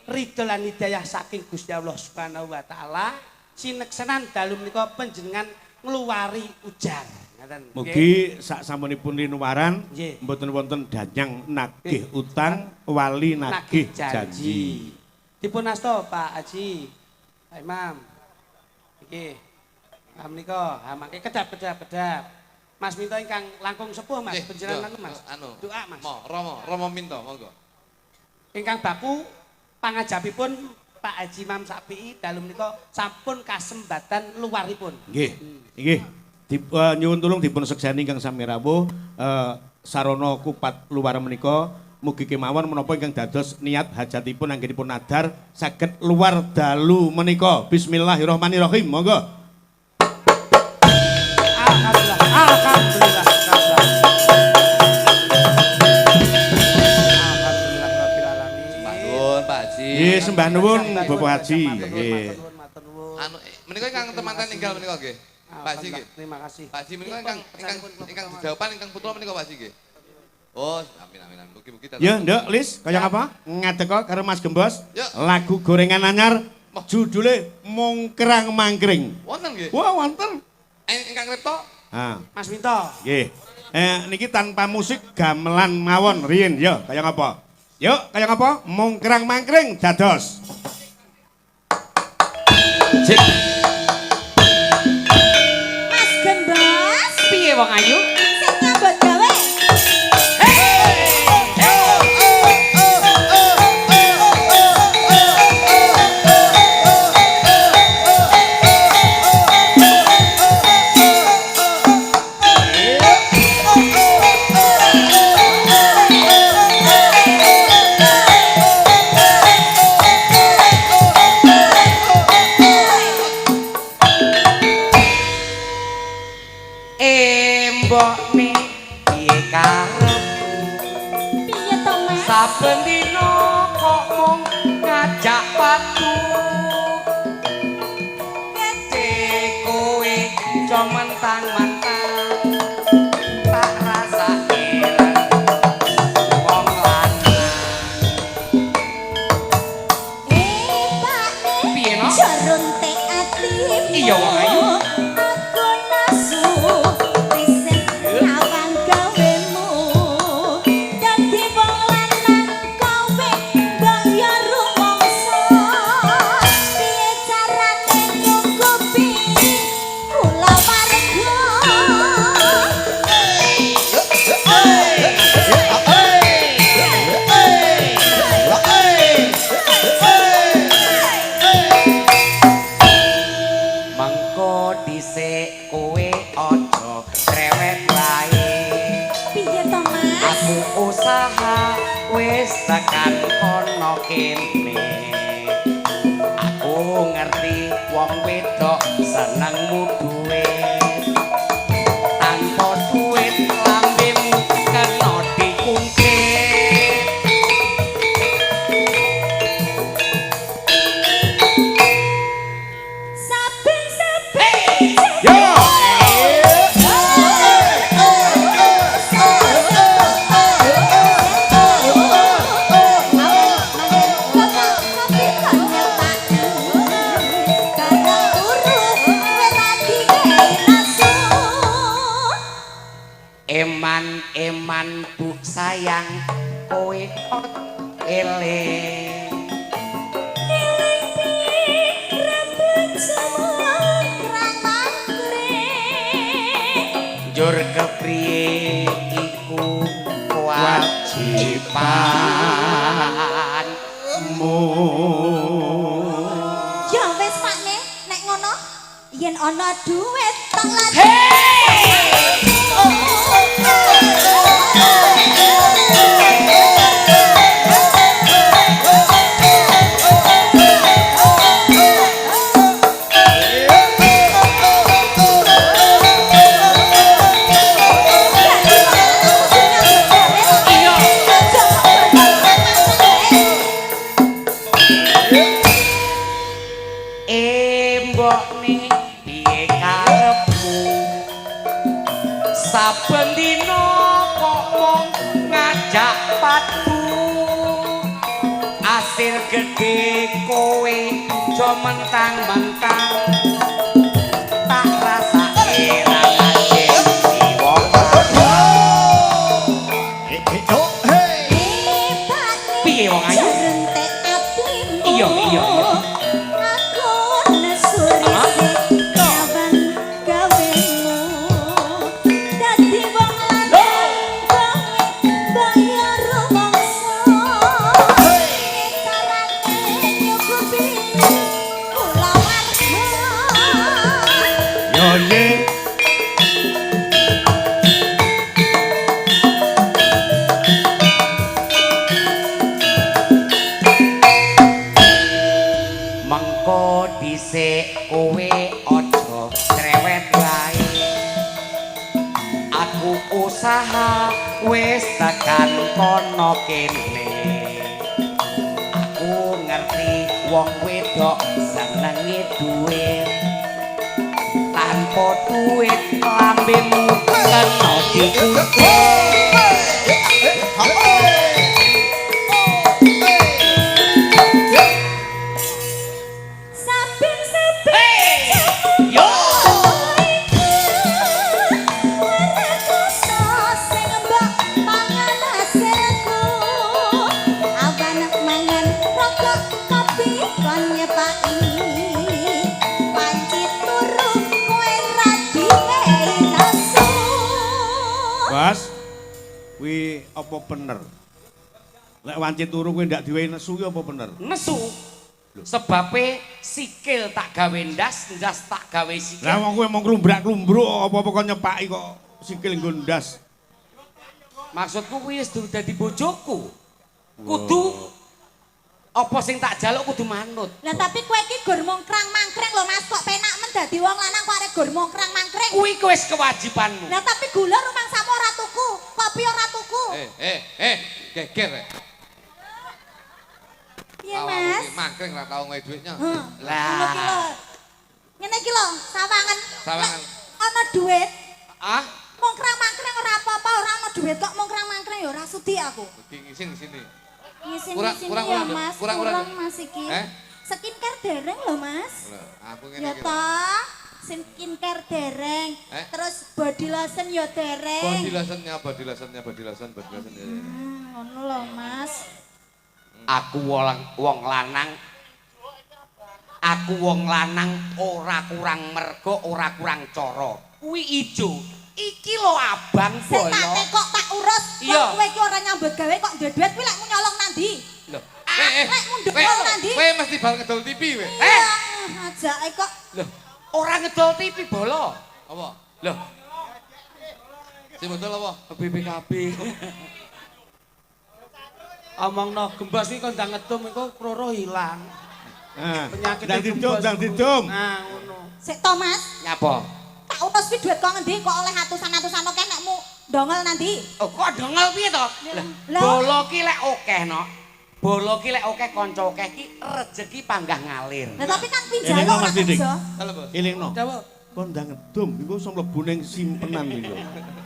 ridho lan hidayah saking Gusti Allah Subhanahu wa taala sineksenan dalu menika panjenengan ngluwari ujar. Ngoten. nggih. Mugi sak sampunipun rinuwaran Nggih. mboten wonten danyang nagih utang wali nagih janji. Dipun asta Pak Haji. Pak Imam. Iki. Menika, mangke kedap. Mas Minto ingkang langkung sepuh Mas, Nggih, panjenengan yo, Mas. Anu. Doa Mas. Romo minto, monggo. Ingkang baku pangajabipun Pak Haji Imam Sapi'i dalem menika sampun kasembatan luaripun. Nggih. Nggih. Nyuwun tulung dipun sekseni ingkang sami rawuh sarana kupat luar menika mugi kemawon menapa ingkang dados niat hajatipun anggenipun nadar saged luar dalu menika. Bismillahirrahmanirrahim. Monggo. Alhamdulillah. Alhamdulillah. Alhamdulillah rabbil alamin. Sembah nuwun Pak Haji. Nggih, sembah nuwun Bapak Haji. Nggih. Anu menika ingkang temanten ninggal menika nggih. Pak Haji nggih. Terima kasih. Pak Haji menika ingkang dijawaban ingkang putra menika Pak Haji nggih. Oh, amin. Mugi-mugi tetep. Ya, Nduk, Lis, kaya ngapa? Ngadeka karo Mas Gembos. Ya. Lagu gorengan anyar judule Mungkrang Mangkring. Wonten nggih. Wah, wonten. Ingkang repto Ah, Mas Minto. nggih. Niki tanpa musik gamelan mawon riyin ya, kaya ngapa? Yuk, kaya ngapa? Mungkrang Mangkring dados. Cik. Mas Gembos, Piye wong ayu? sing nyambut gawe. Mbokne piye karepku Piye to, Mas? saben dina kok mung ngajak patu ngece kowe aja mentang-mentang tak rasa ilang wong lanang Pak Piye, no? Jarunte atimu. Iya, wong ayu. Aku nasu risen nyawang gawemu. Dadi wong lanang kowe bayar rumangsa. Piye carane nyukupi kula warga? mengko dhisik kowe aja krewet wae Piye to, Mas? aku usaha wis tekan kono kene aku ngerti wong wedok senengmu duit tanpa duit lambemu kena dikungkit Saben-saben yo eman bu sayang kowe eling njur kepriye iku kewajibanmu Ya wis Pak nek ngono yen ana duit tak lagi. Mbokne piye karepmu saben dina kok mung ngajak patu asil gede kowe aja mentang-mentang tak rasa irang aja wong piye wong ayu iya iya Aku nesu risik nyawang gawemu. wis tekan kono kene aku ngerti wong wedok senenge duit tanpa duit lambemu kena diukur Bas, kuwi apa bener? Lek wanci turu kuwi ndak diwehi nesu ki apa bener? nesu sebabe sikil tak gawe ndas tak gawe sikil Lah wong kuwi mung klumbrak-klumbruk apa-apa kok nyepaki kok sikil nggo ndas. maksudku kuwi wis dadi bojoku kudu apa sing tak jaluk kudu manut Lah tapi kowe iki gur mongkrang-mangkreng lho Mas, kok penak men dadi wong lanang kok arek gur mongkrang-mangkreng. kuwi wis kewajibanmu Lah tapi gula rumangsamu ora tuku, kopi ora tuku. Geger. Iya Mas. Mangkring ra tau ngewe duitnya. lah Ngene iki lho, sawangan. Sawangan. Ana duit. ah Mongkrang-mangkreng ora apa-apa, ora ana duit kok mongkrang-mangkreng ya ora sudi aku. Ngising di sini. Ngisi Kurang, sini kurang, ya kurang, Mas, kurang, kurang kurang. Mas iki. Eh? Skincare dereng lho Mas. Aku ngene Ya iki. toh, skincare dereng. Terus body lotion ya dereng. Body lotion. Ngono lho Mas. aku wong lanang ora kurang mergo ora kurang cara kuwi ijo iki lho abang Sing tak boyo tekok tak urus. Iya. Kowe iki ora nyambut gawe kok duwe duit kuwi lek mu nyolong nandi. lho Lek mundhut nyolong nandi. Kowe mesti bal ngedol TV kowe. Ajake kok lho ora ngedol TV bolo Apa? lho Sing betul apa? BPKB Omongno gembos iki kok ndang ngedum iku kroro ilang. Nah, Penyakit ndang didum. Nah, ngono. sik to Mas. nyapa Tak urus ki duit kok ngendi kok oleh atusan-atusan oke nek mu ndongel nandi. oh kok dongel piye to Lah. bolo ki lek akeh no bolo ki lek akeh kanca akeh ki rejeki panggah ngalir Lah tapi kan kuwi Ini jaluk kok ora Mas Didik? iso. Halo, Bos. Ilingno. Dawa. Kok ndang ngedum iku iso mlebu ning simpenan iki.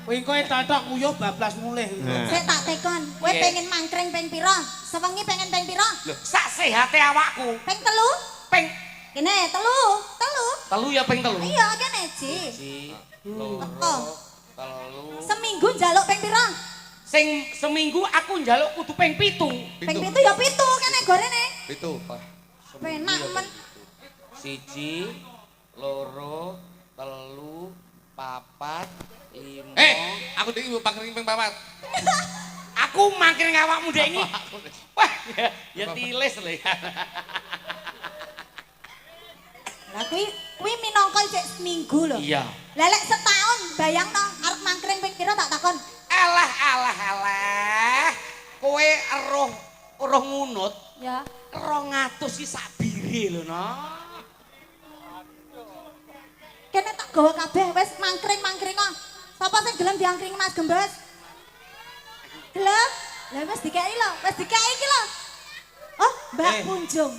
Kowe kowe tatok nguyuh bablas mulih. Nah. Sik tak tekon, kowe Nggih. pengen mangkring ping pira? Sewengi pengen ping pira? lho sak sehate awakku Ping telu? ping Kene telu. telu ya ping telu Iya, kene ji. loro Oh, telu seminggu njaluk ping pira? sing seminggu aku njaluk kudu ping 7 Ping 7 ya 7 kene gorene. Itu, Pak. Penak men. 1 loro telu papat 5 Aku dek ibu pangkring ping 4. aku mangkring awakmu dek ini wah ya tilis lho ya Lah kuwi minangka isik seminggu lho. iya Lah lek setahun bayangno arep mangkring ping pira tak takon. alah kowe eruh ngunut Ya. 200 ki sak bire lho no Kene tak gawa kabeh wis mangkring kok. Sapa sing gelem diangkring Mas Gembes? Gelem? Lah wis dikeki lho, wis dikeki iki lho. Oh, Mbak Punjung.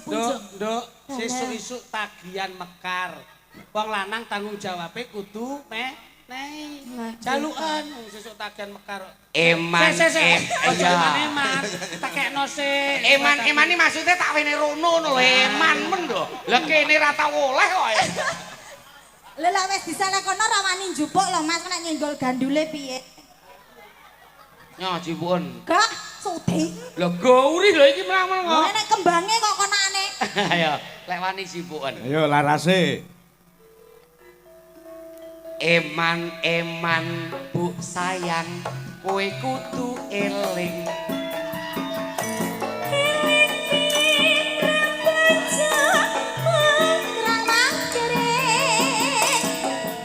Nduk, sesuk-esuk tagihan mekar. Wong lanang tanggung jawabe kudu nei. Jalukan sesuk tagihan mekar. eman Aja iya eman. Takekno sik. eman iki maksudnya tak wene rono lho eman men lho lah kene ra tau oleh kok Lha lek wis disaleh kono ra wani njupuk lho Mas nek nyenggol gandule piye? Nyo jipun. Gak sudi. Lho gauri lho iki menang kok. Nek kembange kok konane. Ayo, lek wani sibukan. Ayo larase. Eman Bu sayang, kowe kudu eling.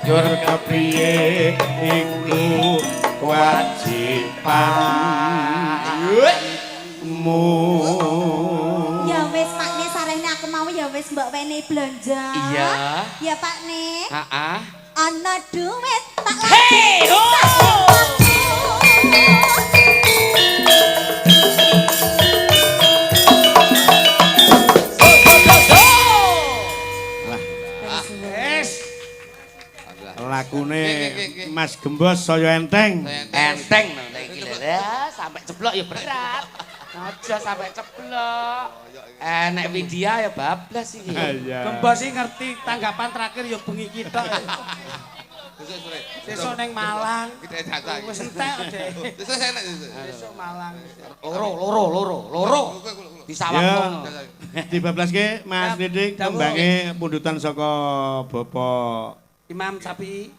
Jur kepriye iku kewajibanmu. Ya wis Pakne sarene aku mau ya wis mbok wene blanja. Iya. Ya Pakne. Heeh. Ana duit tak Hey, ho! Mas Gembos saya enteng. Enteng no nek iki lho. Ya, sampai ceblok ya berat. Aja sampai ceblok. Nek Widya ya bablas iki. Iya. Gembos sih ngerti tanggapan terakhir ya bengi kita. Besok sore. Besok neng Malang. Kita jatah. Wis entek deh. Besok saya enak. Besok Malang. Loro. Disawang Ya. ngono. Dibablaske Mas Didik tembange pundutan saka Bapak Imam Sapi.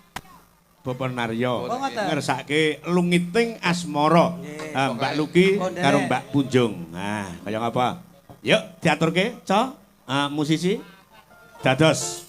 Bapak Naryo. Oh, ngoten. Ngersake lungiting asmara. Ah, Mbak Luki Kondene. karo Mbak Punjung. Nah, kaya ngapa? Yuk diaturke, Co. Musisi. Dados